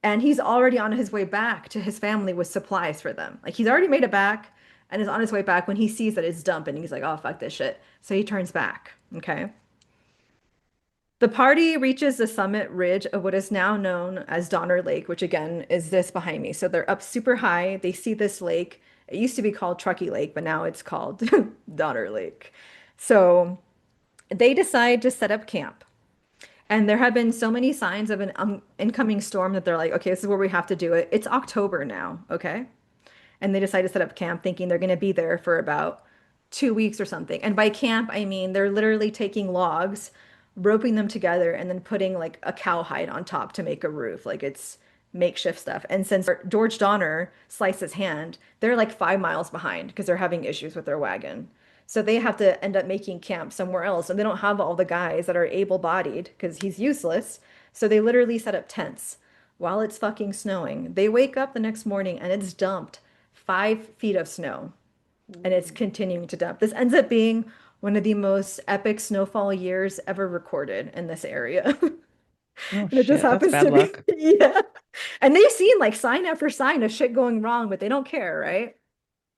and he's already on his way back to his family with supplies for them. Like he's already made it back and is on his way back when he sees that it's dumping. He's like, oh, fuck this shit. So he turns back. Okay. The party reaches the summit ridge of what is now known as Donner Lake, which again is this behind me. So they're up super high. They see this lake. It used to be called Truckee Lake, but now it's called Donner Lake. So they decide to set up camp. And there have been so many signs of an incoming storm that they're like, okay, this is where we have to do it. It's October now, okay? And they decide to set up camp thinking they're going to be there for about 2 weeks or something. And by camp, I mean they're literally taking logs, roping them together, and then putting like a cowhide on top to make a roof. Like it's makeshift stuff. And since George Donner sliced his hand, they're like 5 miles behind because they're having issues with their wagon. So they have to end up making camp somewhere else. And they don't have all the guys that are able-bodied because he's useless. So they literally set up tents while it's fucking snowing. They wake up the next morning and it's dumped 5 feet of snow. And it's continuing to dump. This ends up being one of the most epic snowfall years ever recorded in this area. Oh And it just shit, that's happens bad to luck. be, yeah. And they've seen like sign after sign of shit going wrong, but they don't care, right?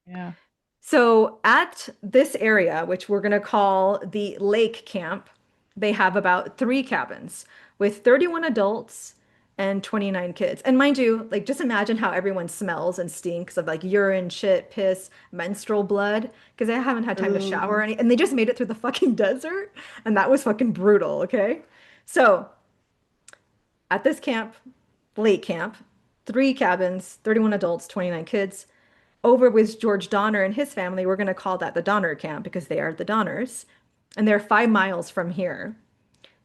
Yeah. So at this area, which we're going to call the lake camp, they have about 3 cabins with 31 adults and 29 kids. And mind you, like just imagine how everyone smells and stinks of like urine, shit, piss, menstrual blood, because they haven't had time to shower or Ooh. any, and they just made it through the fucking desert, and that was fucking brutal, okay? So at this camp, lake camp, 3 cabins, 31 adults, 29 kids. Over with George Donner and his family, we're going to call that the Donner camp because they are the Donners. And they're 5 miles from here.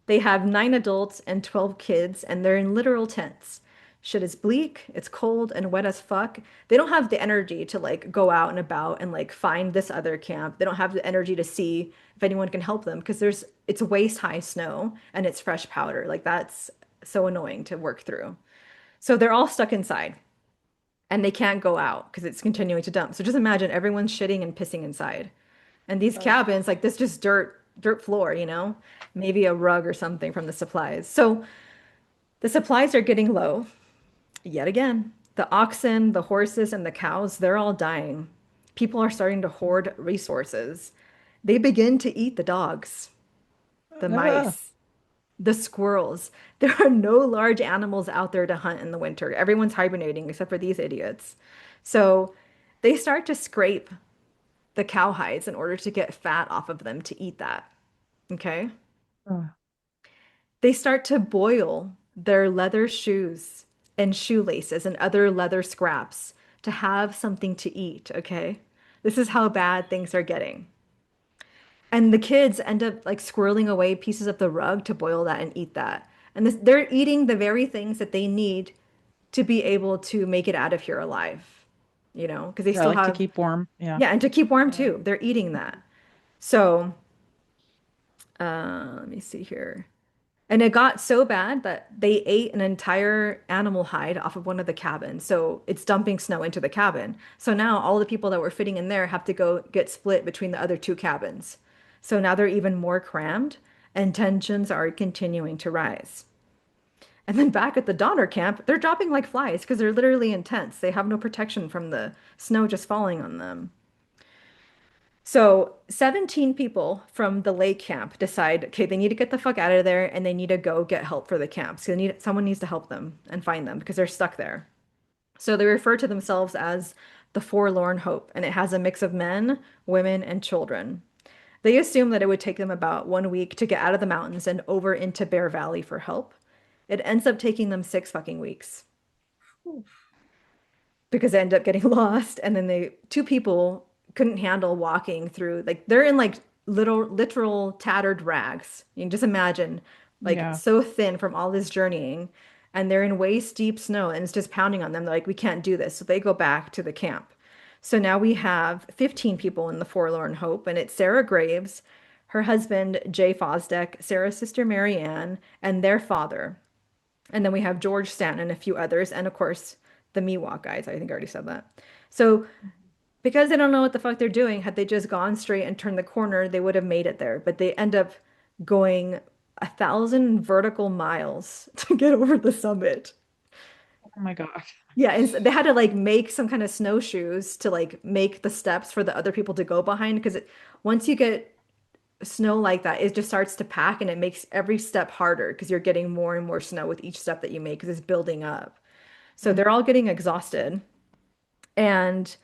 They have 9 adults and 12 kids, and they're in literal tents. Shit is bleak, it's cold and wet as fuck. They don't have the energy to like go out and about and like find this other camp. They don't have the energy to see if anyone can help them because it's waist high snow and it's fresh powder. Like that's so annoying to work through. So they're all stuck inside and they can't go out because it's continuing to dump. So just imagine everyone's shitting and pissing inside. And these cabins, like this just dirt floor, you know, maybe a rug or something from the supplies. So the supplies are getting low yet again. The oxen, the horses, and the cows, they're all dying. People are starting to hoard resources. They begin to eat the dogs, the Ah. mice, the squirrels. There are no large animals out there to hunt in the winter. Everyone's hibernating except for these idiots. So they start to scrape the cowhides in order to get fat off of them to eat that. Okay? Oh. They start to boil their leather shoes and shoelaces and other leather scraps to have something to eat. Okay? This is how bad things are getting. And the kids end up like squirreling away pieces of the rug to boil that and eat that. And they're eating the very things that they need to be able to make it out of here alive, you know, because they Yeah, still like to have, keep warm. Yeah. yeah, and to keep warm Yeah. too. They're eating that. So, let me see here. And it got so bad that they ate an entire animal hide off of one of the cabins. So it's dumping snow into the cabin. So now all the people that were fitting in there have to go get split between the other 2 cabins. So now they're even more crammed and tensions are continuing to rise. And then back at the Donner camp, they're dropping like flies because they're literally in tents. They have no protection from the snow just falling on them. So 17 people from the lake camp decide, okay, they need to get the fuck out of there and they need to go get help for the camp. So someone needs to help them and find them because they're stuck there. So they refer to themselves as the Forlorn Hope, and it has a mix of men, women, and children. They assume that it would take them about 1 week to get out of the mountains and over into Bear Valley for help. It ends up taking them 6 fucking weeks because they end up getting lost. And then 2 people couldn't handle walking through, like they're in like literal tattered rags. You can just imagine like Yeah. so thin from all this journeying. And they're in waist deep snow and it's just pounding on them. They're like, we can't do this. So they go back to the camp. So now we have 15 people in the Forlorn Hope, and it's Sarah Graves, her husband, Jay Fosdeck, Sarah's sister, Mary Ann, and their father. And then we have George Stanton and a few others, and of course, the Miwok guys. I think I already said that. So because they don't know what the fuck they're doing, had they just gone straight and turned the corner, they would have made it there. But they end up going 1,000 vertical miles to get over the summit. Oh my God. Yeah, and they had to like make some kind of snowshoes to like make the steps for the other people to go behind because once you get snow like that, it just starts to pack and it makes every step harder because you're getting more and more snow with each step that you make because it's building up. So they're all getting exhausted. And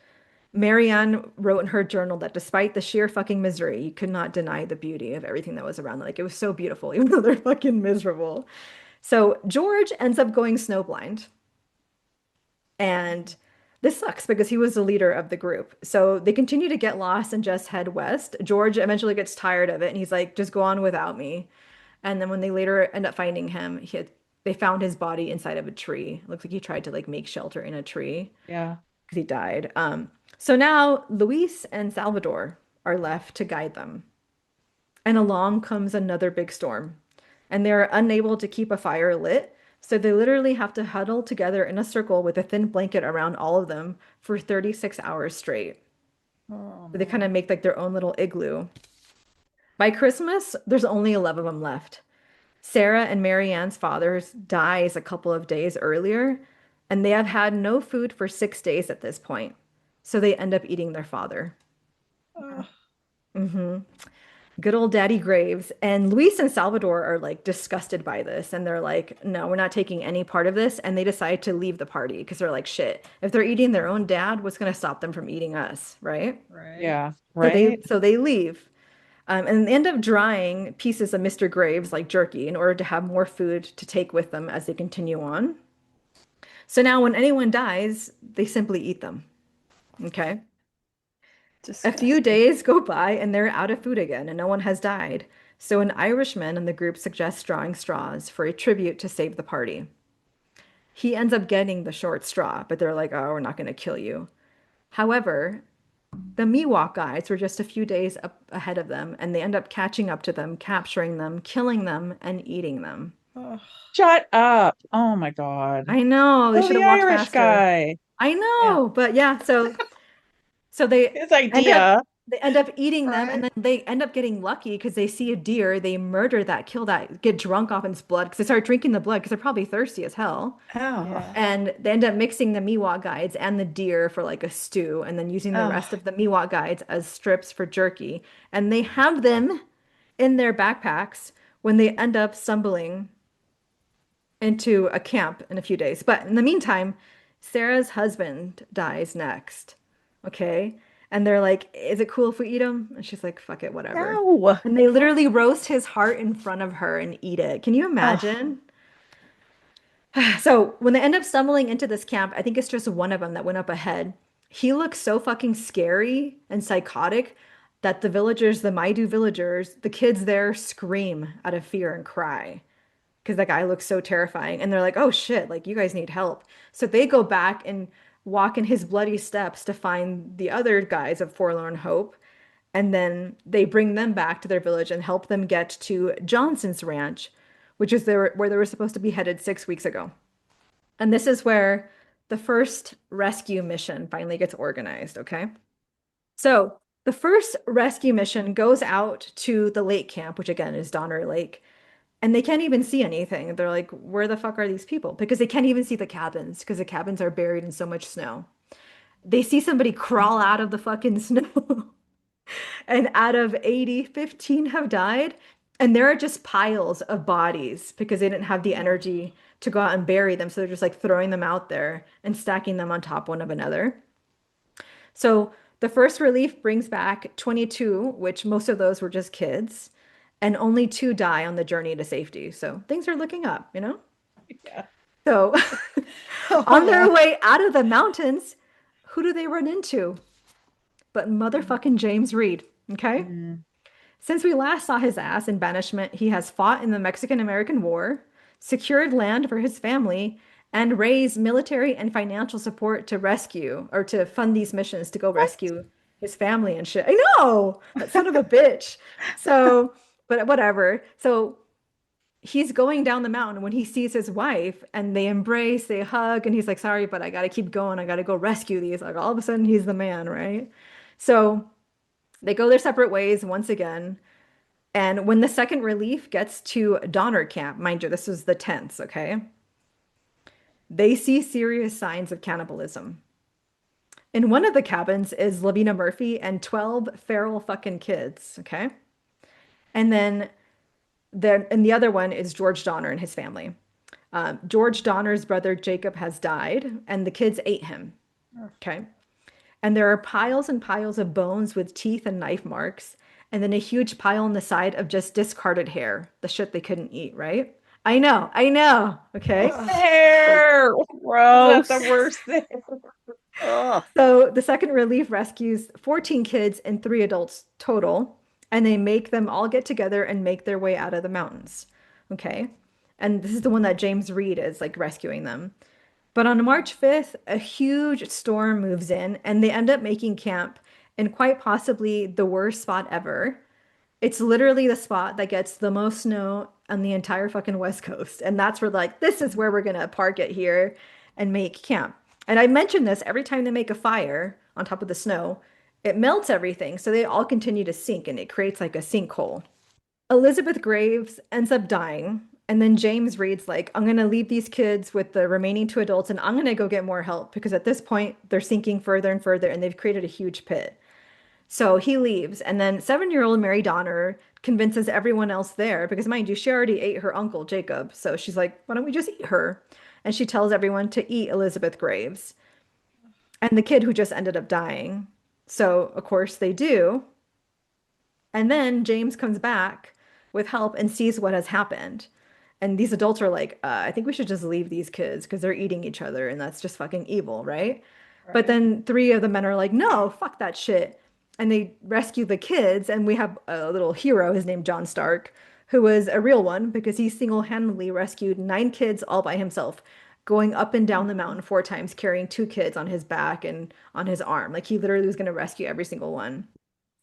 Marianne wrote in her journal that despite the sheer fucking misery, you could not deny the beauty of everything that was around them. Like it was so beautiful, even though they're fucking miserable. So George ends up going snowblind. And this sucks because he was the leader of the group. So they continue to get lost and just head west. George eventually gets tired of it and he's like, just go on without me. And then when they later end up finding him, they found his body inside of a tree. It looks like he tried to like make shelter in a tree Yeah. because he died. So now Luis and Salvador are left to guide them. And along comes another big storm. And they're unable to keep a fire lit. So they literally have to huddle together in a circle with a thin blanket around all of them for 36 hours straight. Oh, So they kind of make like their own little igloo. By Christmas, there's only 11 of them left. Sarah and Marianne's father dies a couple of days earlier, and they have had no food for 6 days at this point. So they end up eating their father. Ugh. Hmm. Good old Daddy Graves. And Luis and Salvador are like disgusted by this. And they're like, no, we're not taking any part of this. And they decide to leave the party because they're like, shit, if they're eating their own dad, what's going to stop them from eating us? Right. Right. Yeah, So they, right. so they leave. And they end up drying pieces of Mr. Graves like jerky in order to have more food to take with them as they continue on. So now when anyone dies, they simply eat them. Okay. A few Disgusting. days go by and they're out of food again, and no one has died. So an Irishman in the group suggests drawing straws for a tribute to save the party. He ends up getting the short straw, but they're like, oh, we're not going to kill you. However, the Miwok guys were just a few days up ahead of them, and they end up catching up to them, capturing them, killing them, and eating them. Ugh. Shut up. Oh my God. I know, they Oh, should the have walked Irish faster. guy. I Yeah. know, but yeah, so they His end up idea. they end up eating them, and Right. then they end up getting lucky because they see a deer, they murder that, kill that, get drunk off its blood because they start drinking the blood because they're probably thirsty as hell. Oh. Yeah. And they end up mixing the Miwok guides and the deer for like a stew, and then using the rest Oh. of the Miwok guides as strips for jerky. And they have them in their backpacks when they end up stumbling into a camp in a few days. But in the meantime, Sarah's husband dies next. Okay. And they're like, is it cool if we eat him? And she's like, fuck it, whatever. No. And they literally roast his heart in front of her and eat it. Can you Oh. imagine? So when they end up stumbling into this camp, I think it's just one of them that went up ahead. He looks so fucking scary and psychotic that the villagers, the Maidu villagers, the kids there scream out of fear and cry because that guy looks so terrifying. And they're like, oh shit, like you guys need help. So they go back and walk in his bloody steps to find the other guys of Forlorn Hope. And then they bring them back to their village and help them get to Johnson's ranch, which is where they were supposed to be headed 6 weeks ago. And this is where the first rescue mission finally gets organized, okay? So the first rescue mission goes out to the lake camp, which again is Donner Lake, and they can't even see anything. They're like, where the fuck are these people? Because they can't even see the cabins because the cabins are buried in so much snow. They see somebody crawl out of the fucking snow. And out of 80, 15 have died. And there are just piles of bodies because they didn't have the energy to go out and bury them. So they're just like throwing them out there and stacking them on top one of another. So the first relief brings back 22, which most of those were just kids, and only 2 die on the journey to safety. So things are looking up, you know? Yeah. So Oh, on their yeah. way out of the mountains, who do they run into? But motherfucking James Reed, okay? Mm. Since we last saw his ass in banishment, he has fought in the Mexican-American War, secured land for his family, and raised military and financial support to rescue or to fund these missions to go rescue his family and shit. I know, that son of a bitch. So, but whatever. So he's going down the mountain when he sees his wife and they embrace, they hug, and he's like, sorry, but I got to keep going. I got to go rescue these. Like all of a sudden he's the man, right? So they go their separate ways once again. And when the second relief gets to Donner Camp, mind you, this was the tents, okay? They see serious signs of cannibalism. In one of the cabins is Lavina Murphy and 12 feral fucking kids, okay? And then the other one is George Donner and his family. George Donner's brother Jacob has died, and the kids ate him, okay? And there are piles and piles of bones with teeth and knife marks, and then a huge pile on the side of just discarded hair, the shit they couldn't eat, right? I know, okay? Ugh. Hair. Gross. That's the worst thing. Ugh. So the second relief rescues 14 kids and 3 adults total, and they make them all get together and make their way out of the mountains, okay? And this is the one that James Reed is like rescuing them. But on March 5th, a huge storm moves in and they end up making camp in quite possibly the worst spot ever. It's literally the spot that gets the most snow on the entire fucking West Coast. And that's where like, this is where we're gonna park it here and make camp. And I mention this every time they make a fire on top of the snow, it melts everything. So they all continue to sink and it creates like a sinkhole. Elizabeth Graves ends up dying And then James reads like, I'm going to leave these kids with the remaining 2 adults and I'm going to go get more help because at this point they're sinking further and further and they've created a huge pit. So he leaves, and then 7-year-old Mary Donner convinces everyone else there because, mind you, she already ate her uncle Jacob. So she's like, why don't we just eat her? And she tells everyone to eat Elizabeth Graves and the kid who just ended up dying. So, of course, they do. And then James comes back with help and sees what has happened. And these adults are like, I think we should just leave these kids because they're eating each other and that's just fucking evil, right? But then 3 of the men are like, no, fuck that shit. And they rescue the kids. And we have a little hero, his name John Stark, who was a real one because he single-handedly rescued 9 kids all by himself, going up and down the mountain 4 times, carrying 2 kids on his back and on his arm. Like he literally was going to rescue every single one,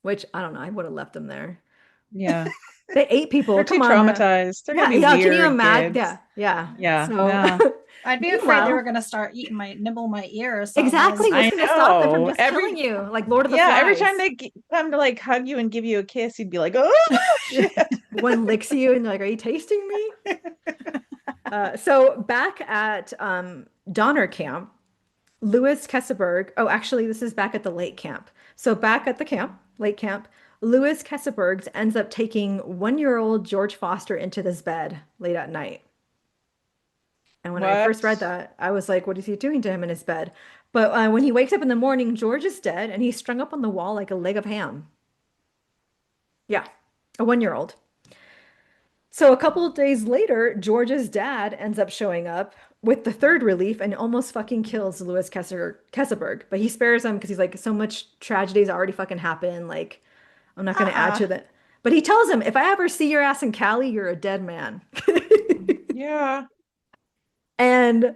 which I don't know. I would have left them there. Yeah. They 8 people. They're too Come on. traumatized. They're Yeah, gonna be yeah. Can you weird imagine? kids. Yeah. So Yeah. I'd be afraid they Meanwhile- were gonna start eating nibble my ear or something. exactly. I What's going to stop them from know. just Every- killing you? Like Lord of the Yeah, every Flies. time they come to like hug you and give you a kiss, you'd be like, oh shit. One licks you and they're like, are you tasting me? So back at Donner Camp, Louis Kesselberg, oh, actually, this is back at the lake camp. So back at the camp, lake camp, Louis Kesselberg ends up taking 1-year-old George Foster into this bed late at night. And when I first read that, I was like, what is he doing to him in his bed? But when he wakes up in the morning, George is dead and he's strung up on the wall like a leg of ham. Yeah, a 1-year-old. So a couple of days later, George's dad ends up showing up with the 3rd relief and almost fucking kills Louis Kesselberg. But he spares him because he's like, so much tragedies already fucking happened. Like, I'm not going to add to that. But he tells him, if I ever see your ass in Cali, you're a dead man. Yeah. And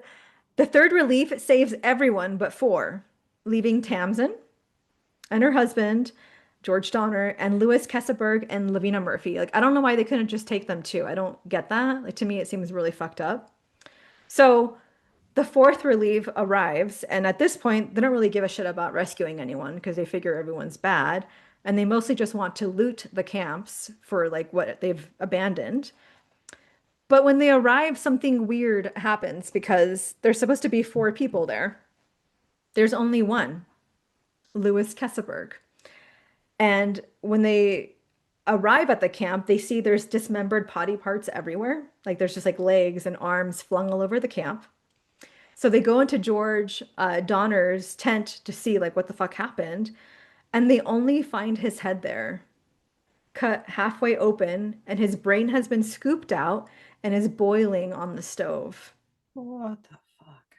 the 3rd relief saves everyone but 4, leaving Tamsin and her husband, George Donner, and Louis Kesselberg and Lavina Murphy. Like, I don't know why they couldn't just take them too. I don't get that. Like, to me, it seems really fucked up. So the 4th relief arrives, and at this point, they don't really give a shit about rescuing anyone because they figure everyone's bad, and they mostly just want to loot the camps for like what they've abandoned. But when they arrive, something weird happens because there's supposed to be 4 people there. There's only one, Louis Kesselberg. And when they arrive at the camp, they see there's dismembered body parts everywhere. Like there's just like legs and arms flung all over the camp. So they go into George Donner's tent to see like what the fuck happened. And they only find his head there, cut halfway open, and his brain has been scooped out and is boiling on the stove. What the fuck?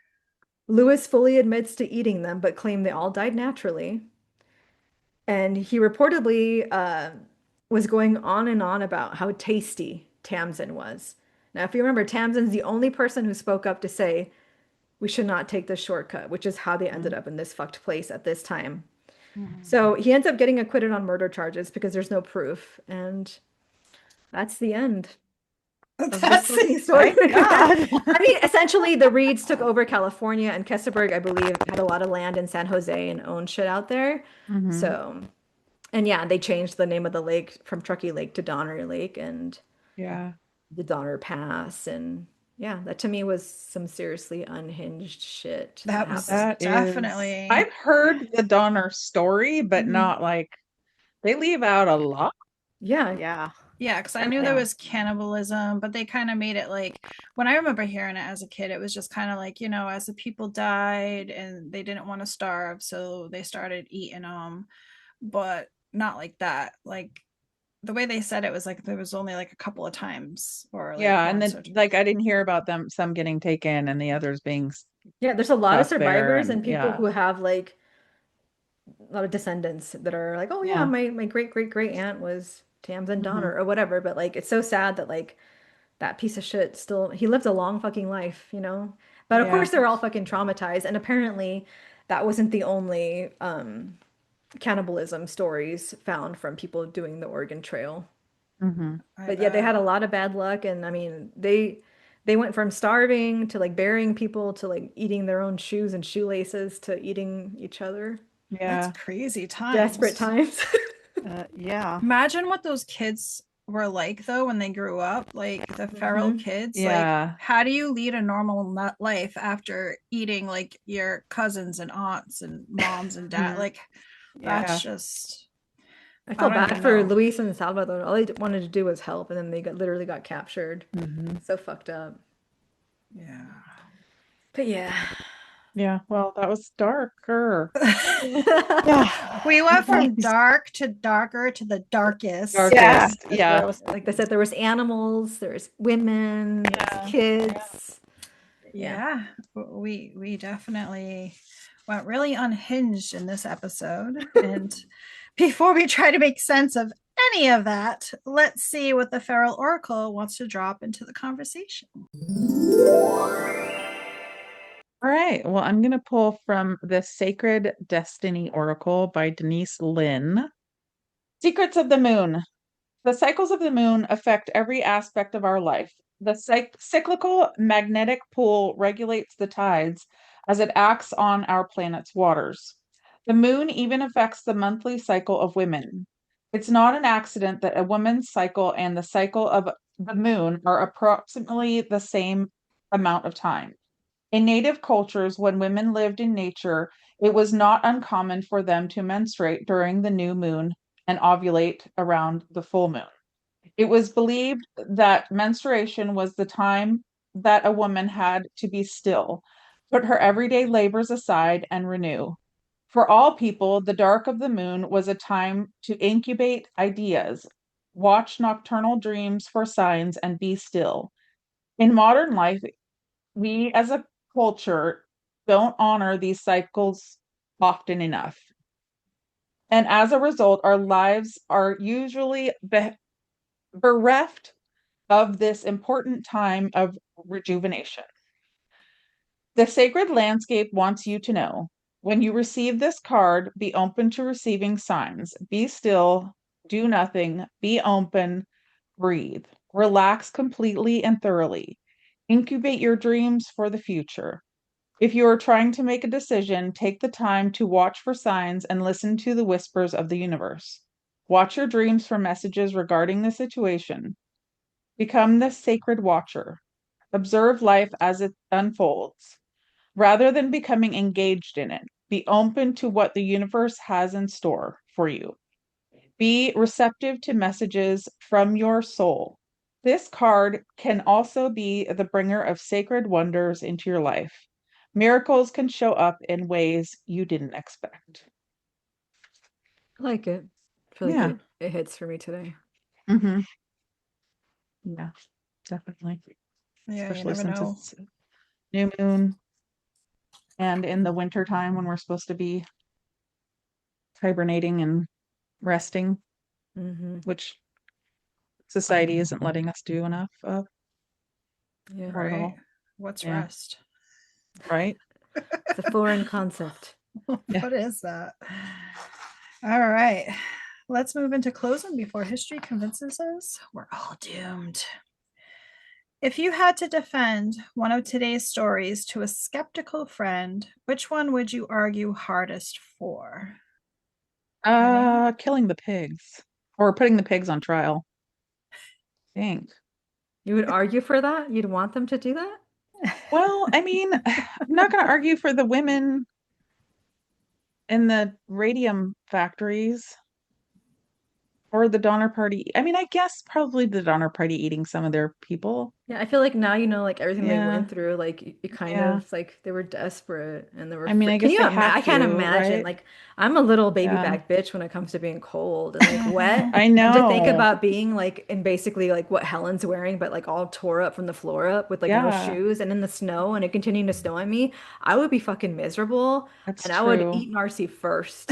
Louis fully admits to eating them, but claimed they all died naturally. And he reportedly was going on and on about how tasty Tamsin was. Now, if you remember, Tamsin's the only person who spoke up to say, we should not take this shortcut, which is how they ended up in this fucked place at this time. So he ends up getting acquitted on murder charges because there's no proof. And that's the end. That's the story. God. I mean, essentially, the Reeds took over California, and Kesselberg, I believe, had a lot of land in San Jose and owned shit out there. So, and yeah, they changed the name of the lake from Truckee Lake to Donner Lake and the Donner Pass. And yeah, that to me was some seriously unhinged shit. That was happened. definitely. I've heard the Donner story, but not like they leave out a lot. Yeah. Yeah, because I knew there was cannibalism, but they kind of made it like, when I remember hearing it as a kid, it was just kind of like, you know, as the people died and they didn't want to starve, so they started eating them, but not like that. Like the way they said it was like there was only like a couple of times, or like and then once or like I didn't hear about them, some getting taken and the others being. Yeah, there's a lot of stuffed there survivors and and- people yeah. who have like a lot of descendants that are like, oh yeah, my great great great aunt was Tamsin Donner or whatever. But like, it's so sad that like that piece of shit still, he lived a long fucking life, you know? But of course they're all fucking traumatized. And apparently that wasn't the only cannibalism stories found from people doing the Oregon Trail. But yeah, they had a lot of bad luck. And I mean, they went from starving to like burying people to like eating their own shoes and shoelaces to eating each other. That's crazy times. Desperate times. Yeah. Imagine what those kids were like though when they grew up, like the feral kids. Like, Yeah. how do you lead a normal life after eating like your cousins and aunts and moms and dad? Mhm. Like, Yeah. that's just. I felt don't bad even for know. Luis and Salvador. All they wanted to do was help, and then they literally got captured. Mhm. So fucked up. Yeah. But yeah. Yeah. Well, that was darker. Yeah. We went from Nice. dark to darker to the darkest. Darkest. Yeah. That's what I Yeah. was Like they said, there was animals, there was women, there Yeah. was kids. Yeah, we definitely went really unhinged in this episode. And before we try to make sense of any of that, let's see what the Feral Oracle wants to drop into the conversation. All right. Well, I'm going to pull from the Sacred Destiny Oracle by Denise Lynn. Secrets of the Moon. The cycles of the moon affect every aspect of our life. The cyclical magnetic pull regulates the tides as it acts on our planet's waters. The moon even affects the monthly cycle of women. It's not an accident that a woman's cycle and the cycle of the moon are approximately the same amount of time. In native cultures, when women lived in nature, it was not uncommon for them to menstruate during the new moon and ovulate around the full moon. It was believed that menstruation was the time that a woman had to be still, put her everyday labors aside, and renew. For all people, the dark of the moon was a time to incubate ideas, watch nocturnal dreams for signs, and be still. In modern life, we as a culture don't honor these cycles often enough. And as a result, our lives are usually bereft of this important time of rejuvenation. The sacred landscape wants you to know when you receive this card, be open to receiving signs. Be still, do nothing, be open, breathe, relax completely and thoroughly. Incubate your dreams for the future. If you are trying to make a decision, take the time to watch for signs and listen to the whispers of the universe. Watch your dreams for messages regarding the situation. Become the sacred watcher. Observe life as it unfolds. Rather than becoming engaged in it, be open to what the universe has in store for you. Be receptive to messages from your soul. This card can also be the bringer of sacred wonders into your life. Miracles can show up in ways you didn't expect. I like it. I feel Yeah. like it hits for me today. Mm-hmm. Yeah, definitely. Yeah, you Especially never since know. it's new moon and in the winter time when we're supposed to be hibernating and resting, Mm-hmm. which society isn't letting us do enough of. Yeah. Or at Right? all. What's Yeah. rest? Right? It's a foreign concept. Yeah. What is that? All right. Let's move into closing before history convinces us we're all doomed. If you had to defend one of today's stories to a skeptical friend, which one would you argue hardest for? Killing the pigs. Or putting the pigs on trial. I think. You would argue for that? You'd want them to do that? Well, I mean, I'm not going to argue for the women in the radium factories or the Donner Party. I mean, I guess probably the Donner Party eating some of their people. Yeah, I feel like now you know like everything they Yeah. went through. Like you kind Yeah. of like they were desperate and they were. I mean, I Can guess you? they have I can't to, imagine. right? Like I'm a little baby Yeah. back bitch when it comes to being cold and like wet. I And to think know. about being like in basically like what Helen's wearing, but like all tore up from the floor up with like no Yeah. shoes and in the snow and it continuing to snow on me, I would be fucking miserable. That's And I would true. eat Narci first.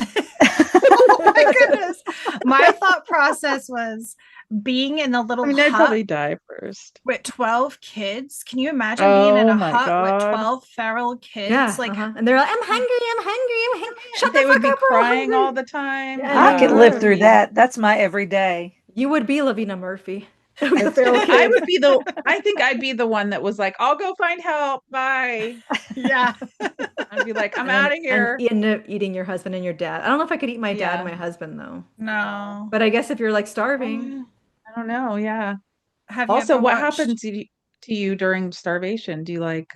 Oh my goodness. My thought process was being in a little I mean, I'd hut probably die first. with 12 kids. Can you imagine being in Oh a my hut with God. 12 feral kids? Yeah, Like, and they're like, I'm hungry, I'm hungry, I'm hungry. Shut They the would fuck be up, we're all crying hungry. all the time. Yeah, I could you live would through be. that. That's my everyday. You would be Lavina Murphy. That's Feral true. I kid. would be I think I'd be the one that was like, I'll go find help. Bye. yeah. I'd be like, I'm And then- out of here. And you end up eating your husband and your dad. I don't know if I could eat my dad and Yeah. my husband though. No. But I guess if you're like starving, I don't know. Yeah. Have you Also, ever what watched happens to you during starvation? Do you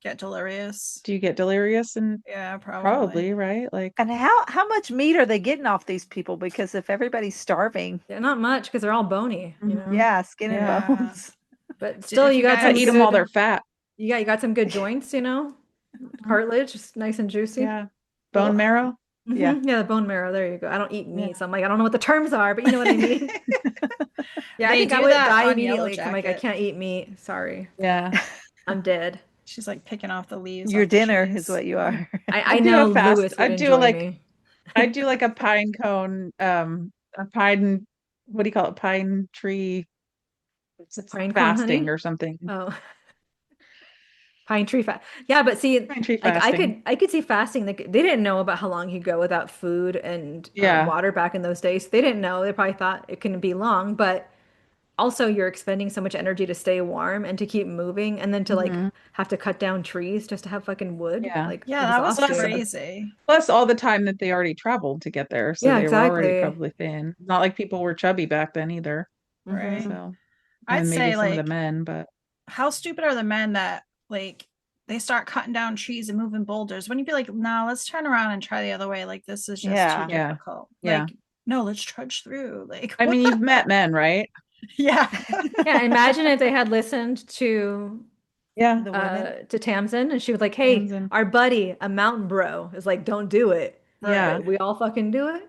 Get Delirious? get delirious? And Yeah, probably, right? Like, And how much meat are they getting off these people? Because if everybody's starving, Yeah, not much because they're all bony, you Mhm. know. yeah, skin and Yeah. bones. But still, if you you got I some guys- eat them all good. their fat. You got some good joints, you know. Cartilage, just nice and juicy. Yeah. Bone marrow. Yeah. Yeah, the bone marrow. There you go. I don't eat meat, Yeah. so I'm like, I don't know what the terms are, but you know what I mean. Yeah, I They think I do would that die on Yellow immediately 'cause I'm like, I Jacket. can't eat meat. Sorry, Yeah. I'm dead. She's like picking off the leaves. Your off the dinner trees. is what you are. I do know a fast- Lewis would I'd do enjoy like- me. I'd do like a pine cone, a pine, what do you call it? Pine tree Pine cone, fasting honey? or something. Oh, pine tree fast. Yeah, but see, Pine tree like fasting. I could see fasting. Like they didn't know about how long you go without food and Yeah. water back in those days. They didn't know. They probably thought it couldn't be long, but also you're expending so much energy to stay warm and to keep moving, and then to like Mhm. have to cut down trees just to have fucking wood. Yeah. Like Yeah, that was exhausting. crazy. Plus all the time that they already traveled to get there. So Yeah, they were already exactly. probably thin. Not like people were chubby back then either. Right. Mhm. So, I'd and maybe say, some of the like, men, but how stupid are the men that like they start cutting down trees and moving boulders when you'd be like, no, let's turn around and try the other way. Like this is just Yeah. too Yeah. difficult. Yeah. Like, no, let's trudge through. Like, I what mean, the you've met men, right? yeah. Yeah, imagine if they had listened to Yeah. The women. Tamsin and she was like, "Hey, Tamsin. our buddy, a mountain bro, is like, don't do it." Yeah. But we all fucking do it.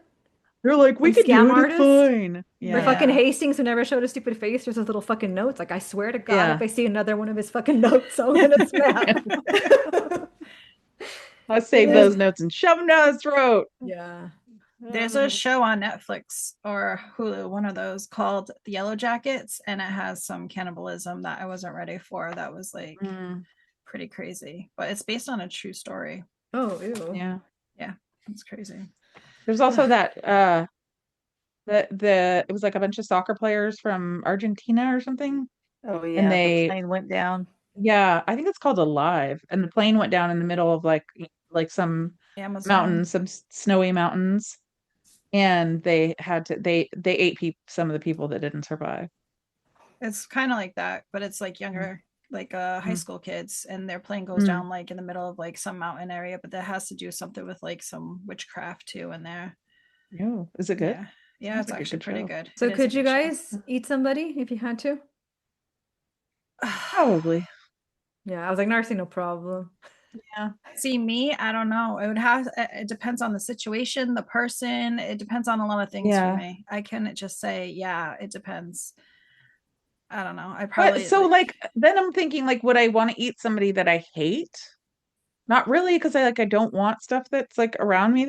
They're like, we Some could do scam it, it's artists? fine. For Yeah. fucking Hastings, who never showed a stupid face, there's his little fucking notes. Like, I swear to God, Yeah. if I see another one of his fucking notes, I'm gonna snap. Let's save those notes and shove them down his throat. Yeah. There's a show on Netflix or Hulu, one of those called The Yellow Jackets, and it has some cannibalism that I wasn't ready for. That was like Mm, pretty crazy, but it's based on a true story. Oh, ew. yeah. It's crazy. There's also that it was like a bunch of soccer players from Argentina or something. Oh yeah, they- the plane went down. Yeah, I think it's called Alive. And the plane went down in the middle of like some Amazon mountains, some snowy mountains. And they ate some of the people that didn't survive. It's kind of like that, but it's like younger, like high Mm. school kids, and their plane goes Mm. down like in the middle of like some mountain area, but that has to do something with like some witchcraft too in there. Oh, is it good? Yeah, yeah, Sounds it's like a actually good pretty show. good. So It is a could you good show. guys eat somebody if you had to? Probably. Yeah, I was like, Narci, no problem. See, me, I don't know. It would have. It depends on the situation, the person. It depends on a lot of things Yeah. for me. I can't just say, yeah, it depends. I don't know. I probably But so like then I'm thinking like, would I want to eat somebody that I hate? Not really, because I don't want stuff that's like around me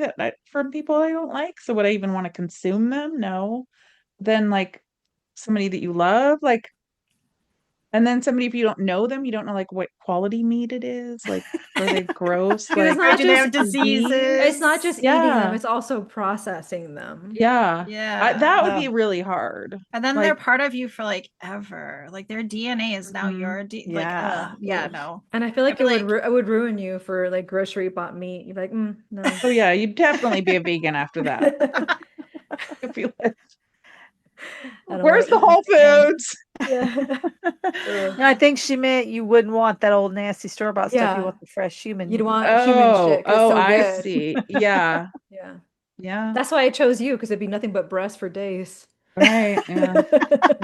from people I don't like. So would I even want to consume them? No. Then like somebody that you love, like, and then somebody, if you don't know them, you don't know like what quality meat it is. Like, are they gross? Dude, it's Like, not do they have just diseases? It's not just eating them, Yeah. it's also processing them. yeah. Yeah. That would be really hard. And then they're like- part of you for like ever. Like their DNA is now Mhm. your like Yeah. yeah, Ugh. no. And I feel like feel it would ruin you for like grocery bought meat. You'd be like, no. Oh yeah, you'd definitely be a vegan after that. If you like, I don't where's the wanna Whole Foods? Yeah. No, I think she meant you wouldn't want that old nasty store bought stuff. Yeah. You want the fresh human. You'd want human shit. 'Cause it's so I good. see. Yeah, Yeah. yeah. That's why I chose you, because it'd be nothing but breast for days. Right. Yeah.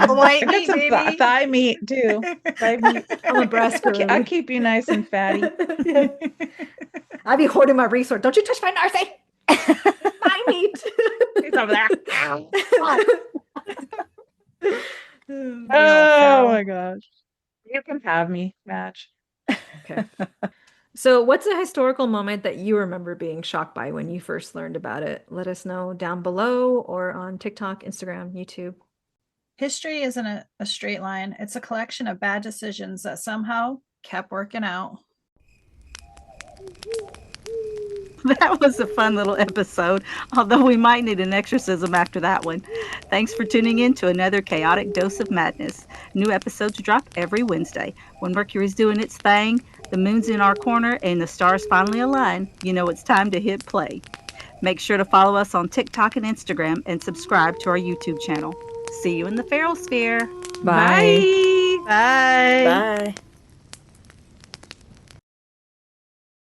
White I got meat, some baby. thigh meat too. Thigh meat. I'm a breast girl. I keep you nice and fatty. I'd be hoarding my resource. Don't you touch my Narci! My meat. He's over there. Oh, Oh my gosh. You can have me, Madge. okay. So, what's a historical moment that you remember being shocked by when you first learned about it? Let us know down below or on TikTok, Instagram, YouTube. History isn't a straight line. It's a collection of bad decisions that somehow kept working out. That was a fun little episode, although we might need an exorcism after that one. Thanks for tuning in to another chaotic dose of madness. New episodes drop every Wednesday. When Mercury's doing its thing, the moon's in our corner, and the stars finally align, you know it's time to hit play. Make sure to follow us on TikTok and Instagram and subscribe to our YouTube channel. See you in the feral sphere. Bye. Bye. Bye.